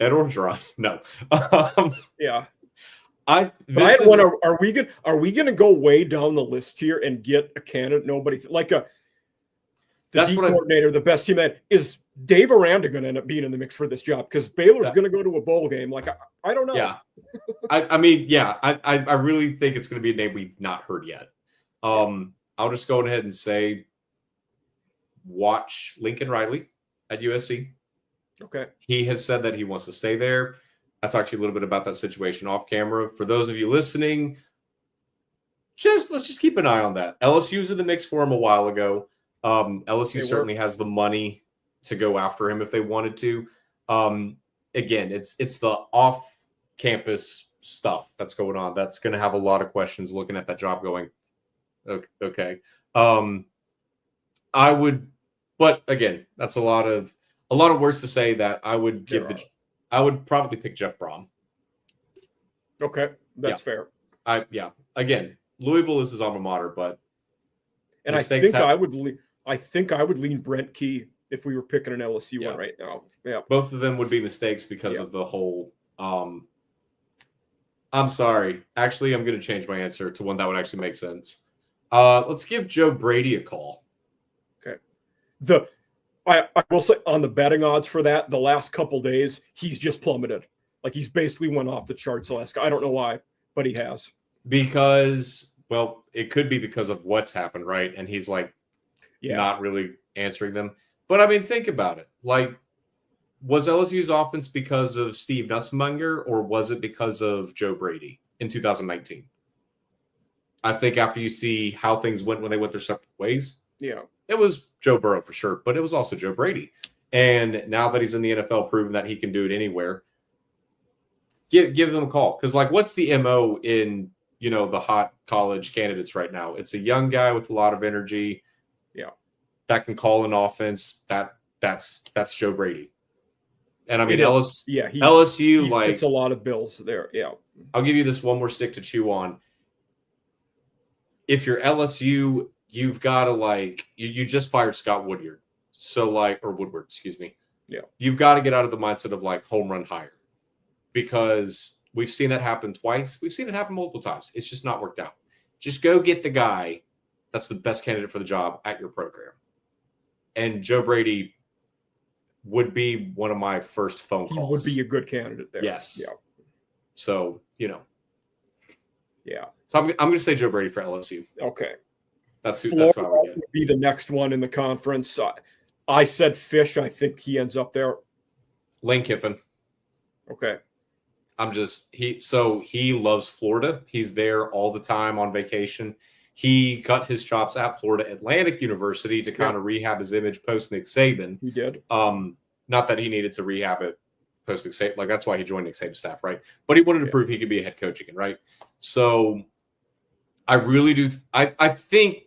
Ed Orgeron. No. Yeah. Are we gonna go way down the list here and get a candidate nobody like the D coordinator, the best team that is Dave Aranda going to end up being in the mix for this job because Baylor's going to go to a bowl game. Like I don't know. Yeah, I really think it's going to be a name we've not heard yet. I'll just go ahead and say, watch Lincoln Riley at USC. Okay, he has said that he wants to stay there. I talked to you a little bit about that situation off camera. For those of you listening, let's just keep an eye on that. LSU was in the mix for him a while ago. LSU certainly has the money to go after him if they wanted to. Again, it's the off-campus stuff that's going on. That's going to have a lot of questions looking at that job going, okay. I would, but again, that's a lot of words to say that I would give I would probably pick Jeff Brom. Okay, that's fair. Again, Louisville is his alma mater, but I think I would lean Brent Key if we were picking an LSU one right now. Yeah, both of them would be mistakes because of the whole. I'm sorry. Actually, I'm going to change my answer to one that would actually make sense. Let's give Joe Brady a call. Okay. I will say on the betting odds for that, the last couple days, he's just plummeted. Like he's basically went off the charts I don't know why, but he has. Because, well, it could be because of what's happened, right? And he's like not really answering them. But I mean, think about it. Like, was LSU's offense because of Steve Nussmeier or was it because of Joe Brady in 2019? I think after you see how things went when they went their separate ways, it was Joe Burrow for sure, but it was also Joe Brady. And now that he's in the NFL, proving that he can do it anywhere, give them a call. Because, like, what's the MO in, the hot college candidates right now? It's a young guy with a lot of energy. That can call an offense. That's Joe Brady. And I mean, LSU he fits a lot of bills there. Yeah. I'll give you this one more stick to chew on. If you're LSU, you've got to you just fired Scott Woodward. So or Woodward, excuse me. Yeah. You've got to get out of the mindset of home run hire because we've seen that happen twice. We've seen it happen multiple times. It's just not worked out. Just go get the guy that's the best candidate for the job at your program. And Joe Brady would be one of my first phone calls. He would be a good candidate there. Yes. Yeah. So, Yeah. So I'm going to say Joe Brady for LSU. Okay. That's who I would get. Would be the next one in the conference. I said Fish. I think he ends up there. Lane Kiffin. Okay. He loves Florida. He's there all the time on vacation. He cut his chops at Florida Atlantic University to kind of rehab his image post Nick Saban. He did. Not that he needed to rehab it post Nick Saban. That's why he joined Nick Saban's staff, right? But he wanted to prove he could be a head coach again, right? So I really do. I think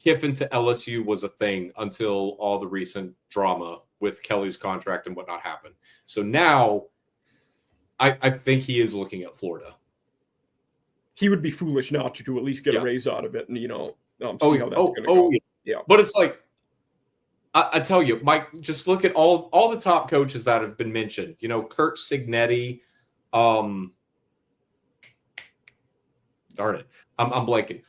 Kiffin to LSU was a thing until all the recent drama with Kelly's contract and whatnot happened. So now I think he is looking at Florida. He would be foolish not to at least get a raise out of it and, see how that's going to go. Yeah. But it's I tell you, Mike, just look at all the top coaches that have been mentioned. Kurt Signetti. Darn it. I'm blanking.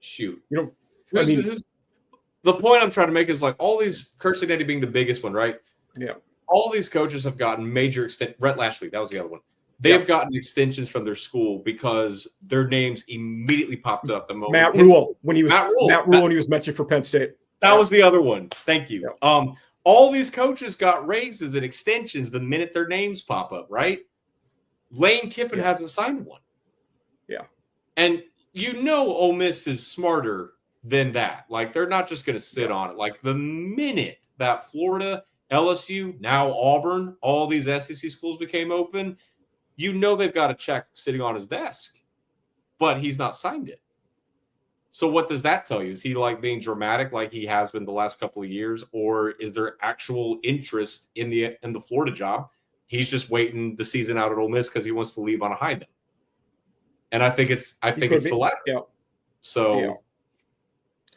Shoot. Who's the point I'm trying to make is all these, Kurt Signetti being the biggest one, right? Yeah. All these coaches have gotten major Brett Lashley, that was the other one. They have gotten extensions from their school because their names immediately popped up the moment. Matt Rule when he was mentioned for Penn State. That was the other one. Thank you. Yeah. All these coaches got raises and extensions the minute their names pop up, right? Lane Kiffin hasn't signed one. Yeah. And Ole Miss is smarter than that. They're not just going to sit on it. The minute that Florida, LSU, now Auburn, all these SEC schools became open, they've got a check sitting on his desk, but he's not signed it. So what does that tell you? Is he being dramatic like he has been the last couple of years, or is there actual interest in the Florida job? He's just waiting the season out at Ole Miss because he wants to leave on a high note. And I think it's the latter. Yeah. So,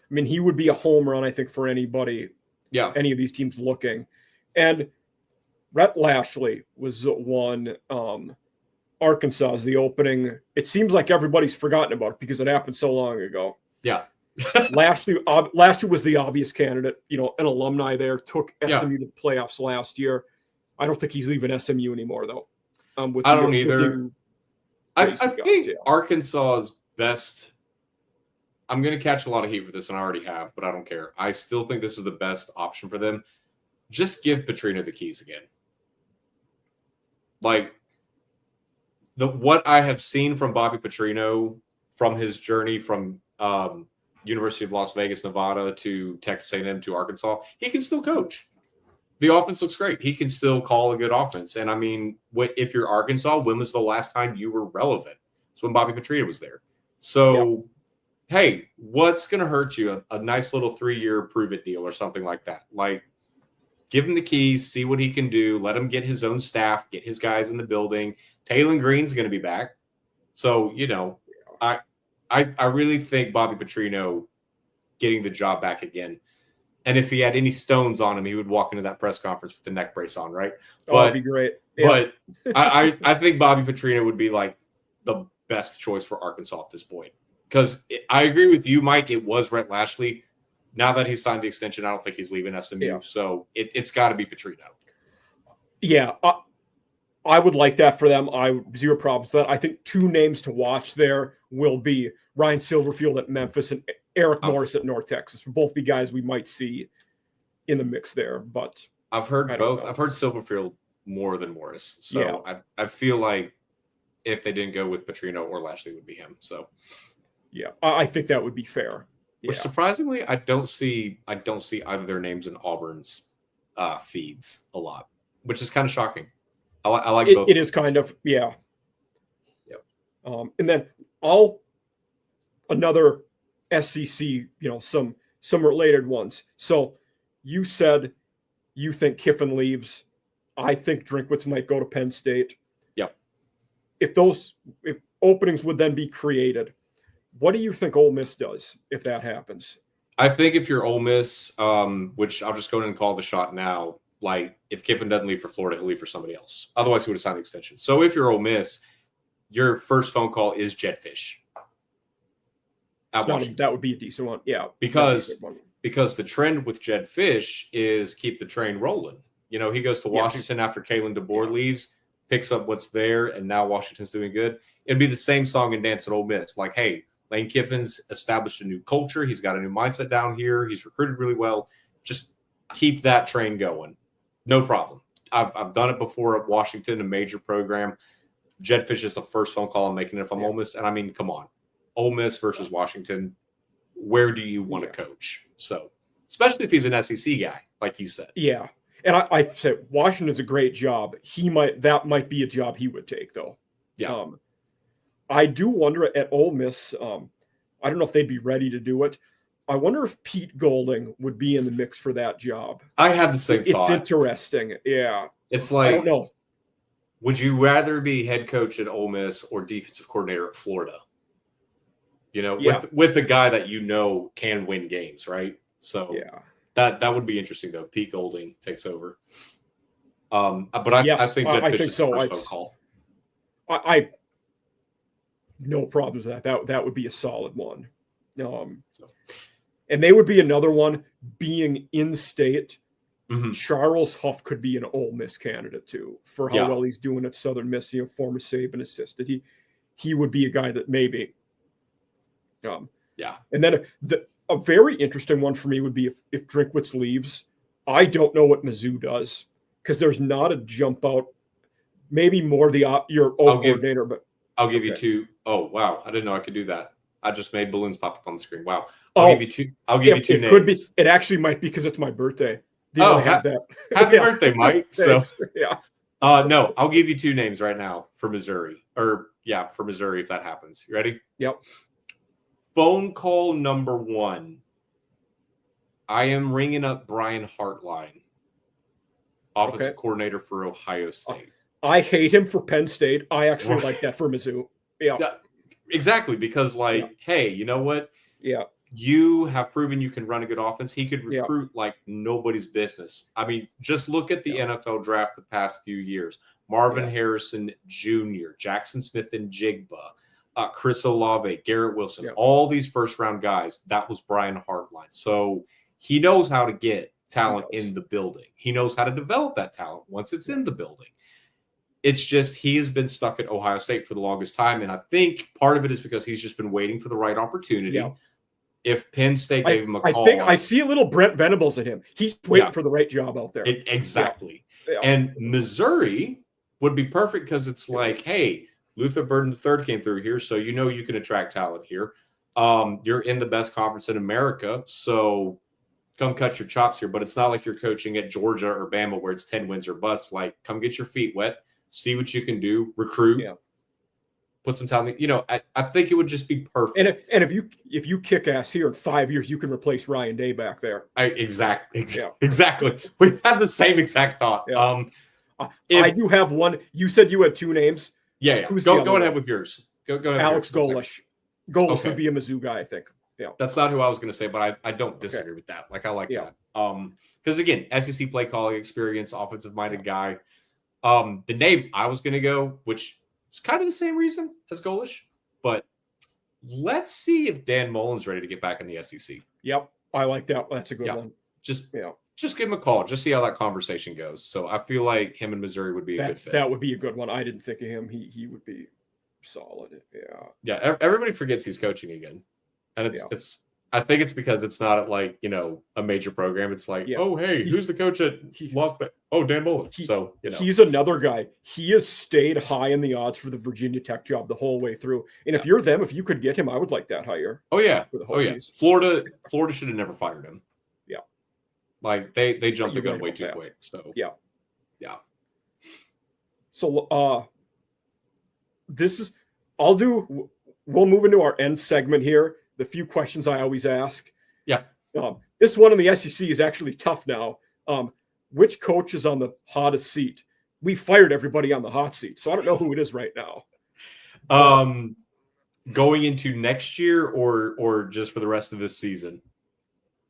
he would be a home run, I think, for anybody. Yeah. Any of these teams looking, and Rhett Lashley was one. Arkansas is the opening. It seems like everybody's forgotten about it because it happened so long ago. Yeah. Lashley was the obvious candidate, an alumni there, took SMU to the playoffs last year. I don't think he's leaving SMU anymore, though. I don't either. I think Arkansas's best. I'm going to catch a lot of heat for this, and I already have, but I don't care. I still think this is the best option for them. Just give Petrino the keys again. Like, what I have seen from Bobby Petrino from his journey from University of Las Vegas, Nevada to Texas A&M to Arkansas, he can still coach. The offense looks great. He can still call a good offense. And I mean, if you're Arkansas, when was the last time you were relevant? It's when Bobby Petrino was there. So, hey, what's going to hurt you? A nice little 3-year prove-it deal or something like that. Like, give him the keys, see what he can do. Let him get his own staff, get his guys in the building. Taylor Green's going to be back. So, I really think Bobby Petrino getting the job back again. And if he had any stones on him, he would walk into that press conference with the neck brace on, right? That'd be great. Yeah. But I think Bobby Petrino would be like the best choice for Arkansas at this point. Because I agree with you, Mike. It was Rhett Lashley. Now that he's signed the extension, I don't think he's leaving SMU. Yeah. So it's got to be Petrino. Yeah, I would like that for them. Zero problems with that. I think 2 names to watch there will be Ryan Silverfield at Memphis and Eric Morris at North Texas. Will both be guys we might see in the mix there. But I've heard both. I've heard Silverfield more than Morris. So I feel like if they didn't go with Petrino or Lashley, it would be him. So yeah, I think that would be fair. Which surprisingly, I don't see either their names in Auburn's feeds a lot, which is kind of shocking. I like both. It is kind of, yeah. Yep. And then another SEC, some related ones. So you said you think Kiffin leaves. I think Drinkwitz might go to Penn State. Yep. If openings would then be created, what do you think Ole Miss does if that happens? I think if you're Ole Miss, which I'll just go in and call the shot now, like if Kiffin doesn't leave for Florida, he'll leave for somebody else. Otherwise, he would have signed the extension. So if you're Ole Miss, your first phone call is Jetfish. That would be a decent one. Yeah. Because the trend with Jetfish is keep the train rolling. He goes to Washington after Kalen DeBoer leaves, picks up what's there, and now Washington's doing good. It'd be the same song and dance at Ole Miss. Like, hey, Lane Kiffin's established a new culture. He's got a new mindset down here. He's recruited really well. Just keep that train going. No problem. I've done it before at Washington, a major program. Jetfish is the first phone call I'm making if I'm Ole Miss. And I mean, come on. Ole Miss versus Washington. Where do you want to coach? So, especially if he's an SEC guy, like you said. Yeah. And I said Washington's a great job. That might be a job he would take, though. Yeah. I do wonder at Ole Miss, I don't know if they'd be ready to do it. I wonder if Pete Golding would be in the mix for that job. I had the same thought. It's interesting. Yeah. It's like, I don't know. Would you rather be head coach at Ole Miss or defensive coordinator at Florida? With a guy that can win games, right? So that would be interesting, though. Pete Golding takes over. But I think Jetfish is the first phone call. I no problems with that. That would be a solid one. And they would be another one being in state. Mm-hmm. Charles Huff could be an Ole Miss candidate too for how well he's doing at Southern Miss. Former Saban assistant. He would be a guy that maybe. And then a very interesting one for me would be if Drinkwitz leaves. I don't know what Mizzou does because there's not a jump out. Maybe more your old coordinator, but I'll give you 2. Oh wow, I didn't know I could do that. I just made balloons pop up on the screen. Wow. I'll give you 2. I'll give you 2 names. Could be. It actually might be because it's my birthday. Happy birthday, Mike. So yeah. No, I'll give you 2 names right now for Missouri. For Missouri if that happens. You ready? Yep. Phone call number 1. I am ringing up Brian Hartline, offensive coordinator for Ohio State. I hate him for Penn State. I actually like that for Mizzou. Yeah. Exactly, because hey, you know what? Yeah. You have proven you can run a good offense. He could recruit like nobody's business. I mean, just look at the NFL draft the past few years. Marvin Harrison Jr., Jackson Smith and Jigba, Chris Olave, Garrett Wilson, all these first-round guys. That was Brian Hartline. So he knows how to get talent in the building. He knows how to develop that talent once it's in the building. It's just he has been stuck at Ohio State for the longest time, and I think part of it is because he's just been waiting for the right opportunity. Yeah. If Penn State gave him a call. I think I see a little Brent Venables in him. He's waiting for the right job out there. Exactly. Yeah. And Missouri would be perfect because it's like, hey, Luther Burden III came through here, so you know you can attract talent here. You're in the best conference in America, so come cut your chops here. But it's not like you're coaching at Georgia or Bama where it's 10 wins or busts. Like, come get your feet wet, see what you can do, recruit. Yeah. Put some talent. You know, I think it would just be perfect. And if you kick ass here in 5 years, you can replace Ryan Day back there. Exactly. We had the same exact thought. Yeah. I do have one. You said you had two names. Yeah. Go ahead with yours. Go ahead. Alex Golish. Golish would be a Mizzou guy, I think. Yeah. That's not who I was going to say, but I don't disagree with that. Like, I like that. Because again, SEC play calling experience, offensive minded guy. The name I was going to go, which it's kind of the same reason as Golish, but let's see if Dan Mullen's ready to get back in the SEC. Yep, I like that. That's a good one. Just give him a call. Just see how that conversation goes. So I feel like him and Missouri would be a good fit. That would be a good one. I didn't think of him. He would be solid. Yeah. Everybody forgets he's coaching again, and it's. I think it's because it's not like, a major program. It's like, oh, hey, who's the coach at Las Vegas? Oh, Dan Mullen. He's another guy. He has stayed high in the odds for the Virginia Tech job the whole way through. And if you're them, if you could get him, I would like that hire. Oh, yeah. Florida should have never fired him. Yeah. Like, they jumped the gun way too quick. So, yeah. So, we'll move into our end segment here. The few questions I always ask. Yeah. This one in the SEC is actually tough now. Which coach is on the hottest seat? We fired everybody on the hot seat, so I don't know who it is right now. Going into next year or just for the rest of this season?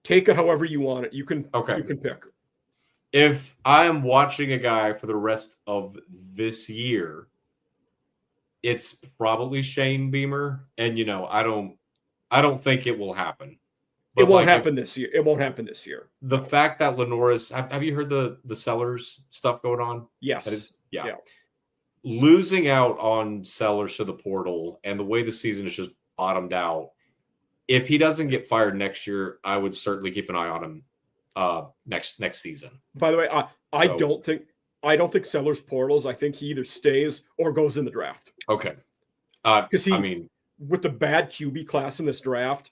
Take it however you want it. You can pick. If I am watching a guy for the rest of this year, it's probably Shane Beamer. And I don't think it will happen. But it won't happen this year. It won't happen this year. The fact that Lenore's, have you heard the Sellers stuff going on? Yes. Yeah. Losing out on Sellers to the portal and the way the season is just bottomed out. If he doesn't get fired next year, I would certainly keep an eye on him next season. By the way, I don't think Sellers portals. I think he either stays or goes in the draft. Okay. Because with the bad QB class in this draft,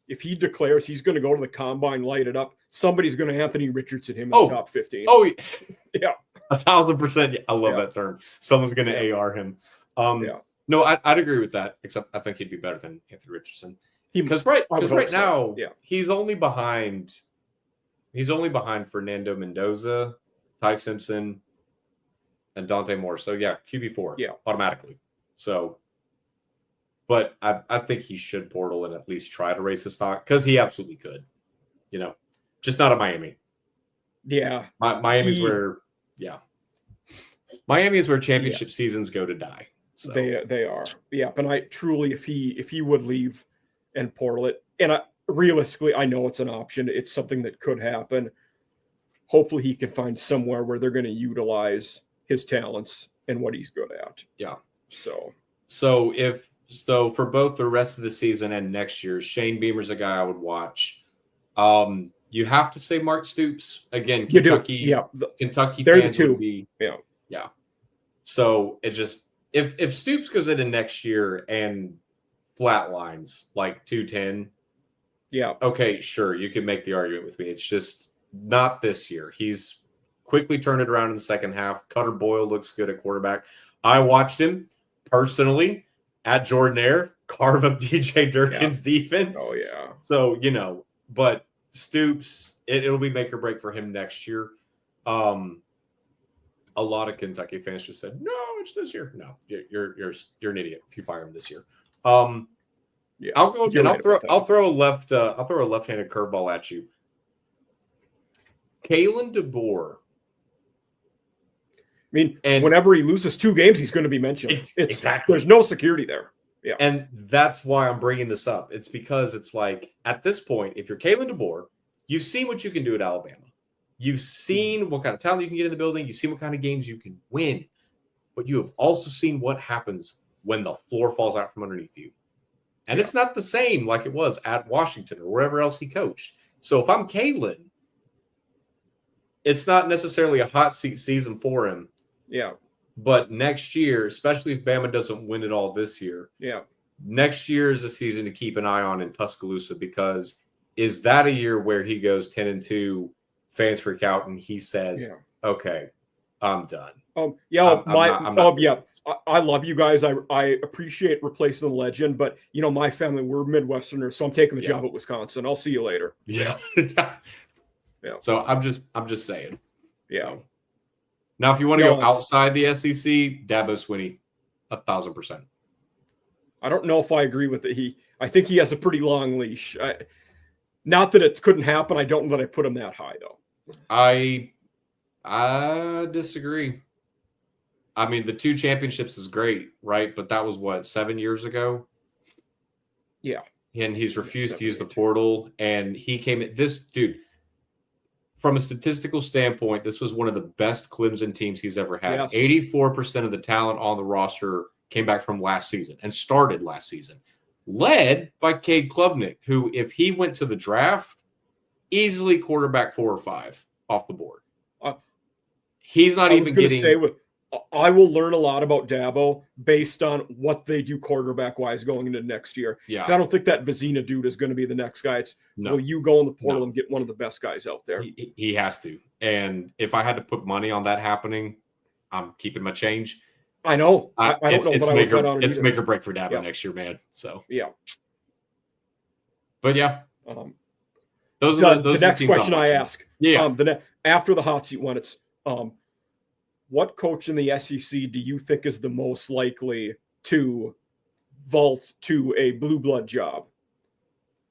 if he declares he's going to go to the combine, light it up, somebody's going to Anthony Richardson him in the top 15. Oh, yeah. 1,000%. I love that term. Someone's going to AR him. No, I'd agree with that, except I think he'd be better than Anthony Richardson. Because right now, he's only behind Fernando Mendoza, Ty Simpson, and Dante Moore. So, QB4 automatically. So, but I think he should portal and at least try to raise his stock because he absolutely could. Just not at Miami. Yeah. Miami is where championship seasons go to die. So. They are. Yeah, but I truly, if he would leave and portal it, and realistically, I know it's an option. It's something that could happen. Hopefully he can find somewhere where they're going to utilize his talents and what he's good at. Yeah. So for both the rest of the season and next year, Shane Beamer's a guy I would watch. You have to say Mark Stoops again. Kentucky, Kentucky they're fans the two. Would be, yeah. So it just if Stoops goes into next year and flatlines like 210, okay, sure, you can make the argument with me. It's just not this year. He's quickly turned it around in the second half. Cutter Boyle looks good at quarterback. I watched him personally at Jordan-Hare carve up DJ Durkin's defense. Oh, yeah. So, but Stoops, it'll be make or break for him next year. A lot of Kentucky fans just said, no, it's this year. No, you're an idiot if you fire him this year. Yeah, I'll go and right I'll throw a left-handed curveball at you. Kalen DeBoer. I mean, whenever he loses 2 games, he's going to be mentioned. Exactly. There's no security there. Yeah. And that's why I'm bringing this up. It's because it's like, at this point, if you're Kalen DeBoer, you've seen what you can do at Alabama. You've seen what kind of talent you can get in the building. You've seen what kind of games you can win. But you have also seen what happens when the floor falls out from underneath you. And it's not the same like it was at Washington or wherever else he coached. So if I'm Kalen, it's not necessarily a hot seat season for him. Yeah. But next year, especially if Bama doesn't win it all this year, next year is a season to keep an eye on in Tuscaloosa, because is that a year where he goes 10-2, fans freak out, and he says, okay, I'm done. I love you guys. I appreciate replacing the legend, but my family, we're Midwesterners, so I'm taking the job at Wisconsin. I'll see you later. Yeah. So I'm just saying. Yeah. So. Now, if you want to go outside the SEC, Dabo Swinney, 1,000%. I don't know if I agree with it. I think he has a pretty long leash. Not that it couldn't happen. I don't know that I put him that high, though. I disagree. I mean, the 2 championships is great, right? But that was 7 years ago? Yeah. And he's refused to use the portal. And he came at this dude. From a statistical standpoint, this was one of the best Clemson teams he's ever had. Yes. 84% of the talent on the roster came back from last season and started last season. Led by Cade Klubnik, who, if he went to the draft, easily quarterback 4 or 5 off the board. He's not even getting... I will learn a lot about Dabo based on what they do quarterback-wise going into next year. Yeah. I don't think that Vizina dude is going to be the next guy. Will you go in the portal and get one of the best guys out there? He has to. And if I had to put money on that happening, I'm keeping my change. I know. I don't know what I would bet on it. It's make or break for Dabo next year, man. So yeah. But yeah. Those are the next question I ask. Yeah. After the hot seat one, it's what coach in the SEC do you think is the most likely to vault to a blue blood job?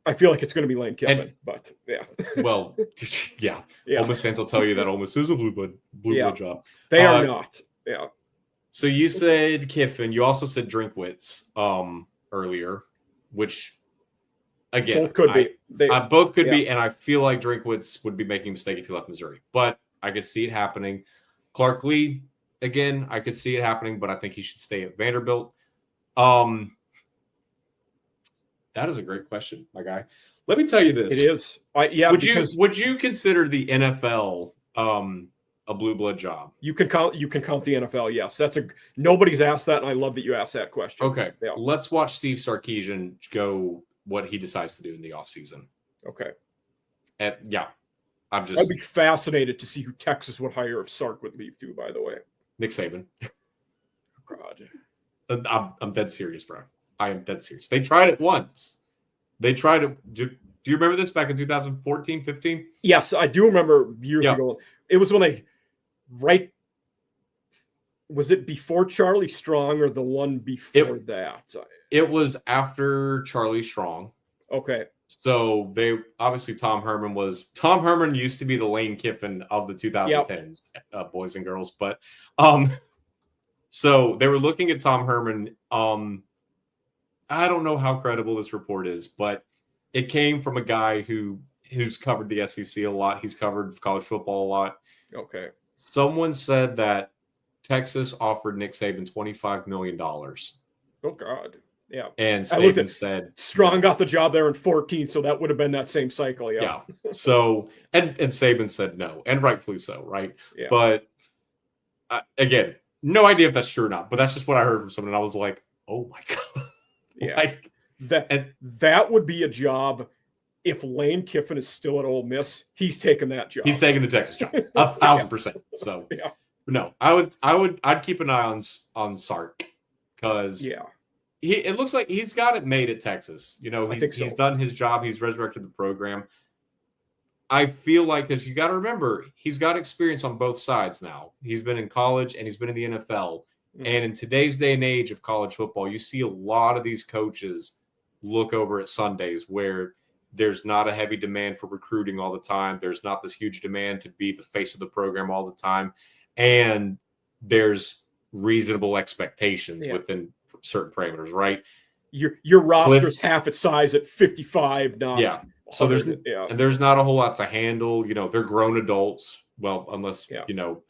I feel like it's going to be Lane Kiffin, but yeah. Well, yeah. Ole Miss fans will tell you that Ole Miss is a blue blood job. They are not. Yeah. So you said Kiffin. You also said Drinkwitz earlier, which again both could be. Both could be, and I feel like Drinkwitz would be making a mistake if he left Missouri, but I could see it happening. Clark Lee, again, I could see it happening, but I think he should stay at Vanderbilt. That is a great question, my guy. Let me tell you this. It is. Would you consider the NFL a blue blood job? You can count the NFL. Yes, nobody's asked that, and I love that you asked that question. Okay, let's watch Steve Sarkisian go what he decides to do in the offseason. Okay. I'd be fascinated to see who Texas would hire if Sark would leave too, by the way. Nick Saban. God. I'm dead serious, bro. I am dead serious. They tried it once. They tried it. Do you remember this back in 2014, 15? Yes, I do remember years ago. It was when was it before Charlie Strong or the one before that? It was after Charlie Strong. Okay. So Tom Herman used to be the Lane Kiffin of the 2010s, boys and girls. But so they were looking at Tom Herman. I don't know how credible this report is, but it came from a guy who's covered the SEC a lot. He's covered college football a lot. Okay. Someone said that Texas offered Nick Saban $25 million. Oh, God. Yeah. And Saban said Strong got the job there in 2014, so that would have been that same cycle. Yeah. So and Saban said no, and rightfully so, right? Yeah. But again, no idea if that's true or not, but that's just what I heard from someone. And I was like, oh my God. Yeah. That would be a job. If Lane Kiffin is still at Ole Miss, he's taking that job. He's taking the Texas job. 1,000%. So no, I'd keep an eye on Sark, because it looks like he's got it made at Texas. He's done his job. He's resurrected the program. I feel like, because you got to remember, he's got experience on both sides now. He's been in college and he's been in the NFL. Mm-hmm. And in today's day and age of college football, you see a lot of these coaches look over at Sundays where there's not a heavy demand for recruiting all the time. There's not this huge demand to be the face of the program all the time. And there's reasonable expectations within certain parameters, right? Your roster's half its size at 55, not So there's not a whole lot to handle. You know, they're grown adults. Well, unless you know,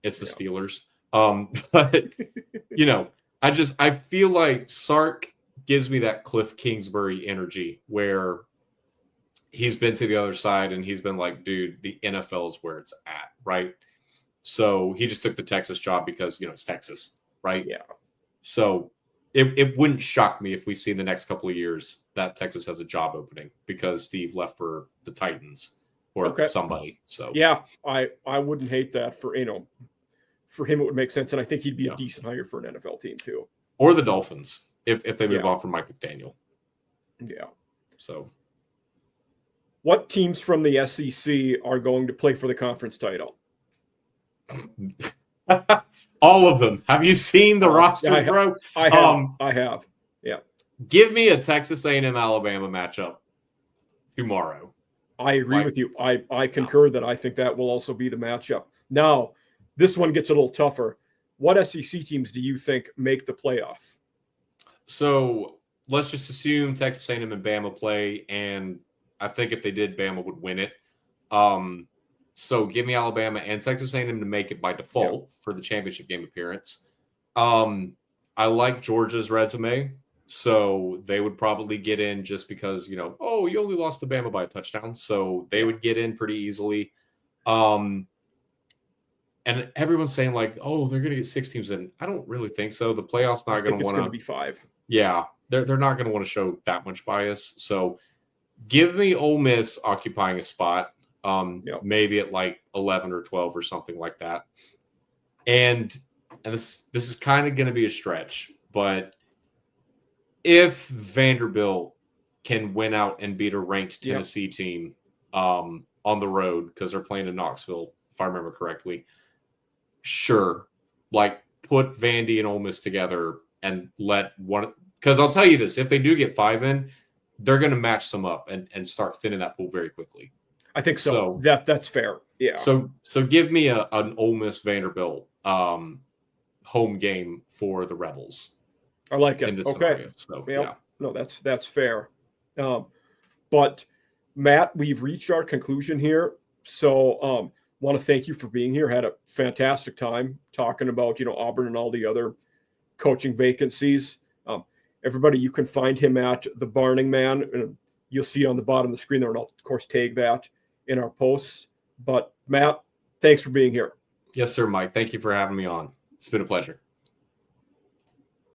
it's the Steelers. But you know, I feel like Sark gives me that Cliff Kingsbury energy where he's been to the other side and he's been like, dude, the NFL is where it's at, right? So he just took the Texas job because, you know, it's Texas, right? Yeah. So it wouldn't shock me if we see in the next couple of years that Texas has a job opening because Steve left for the Titans or somebody. So yeah, I wouldn't hate that for for him it would make sense, and I think he'd be a decent hire for an NFL team too. Or the Dolphins if they move on from Mike McDaniel. Yeah. So what teams from the SEC are going to play for the conference title? All of them. Have you seen the rosters, bro? I have. Yeah. Give me a Texas A&M Alabama matchup tomorrow. I agree with you. I concur that I think that will also be the matchup. Now, this one gets a little tougher. What SEC teams do you think make the playoff? So let's just assume Texas A&M and Bama play, and I think if they did, Bama would win it. So give me Alabama and Texas A&M to make it by default for the championship game appearance. I like Georgia's resume, so they would probably get in just because, you know, you only lost to Bama by a touchdown, so they would get in pretty easily. And everyone's saying like, they're going to get 6 teams in. I don't really think so. The playoffs not going to want to be 5. Yeah, they're not going to want to show that much bias. So give me Ole Miss occupying a spot. Maybe at like 11 or 12 or something like that. And this is kind of going to be a stretch, but if Vanderbilt can win out and beat a ranked Tennessee team on the road because they're playing in Knoxville, if I remember correctly, sure, like put Vandy and Ole Miss together and let one, because I'll tell you this, if they do get 5 in, they're going to match some up and start thinning that pool very quickly. I think so. That's fair. Yeah. So give me an Ole Miss Vanderbilt home game for the Rebels. I like it. In this scenario. So no, that's fair. But Matt, we've reached our conclusion here. So want to thank you for being here. Had a fantastic time talking about Auburn and all the other coaching vacancies. Everybody, you can find him at the Barning Man, and you'll see on the bottom of the screen there, and I'll of course tag that in our posts. But Matt, thanks for being here. Yes, sir, Mike. Thank you for having me on. It's been a pleasure.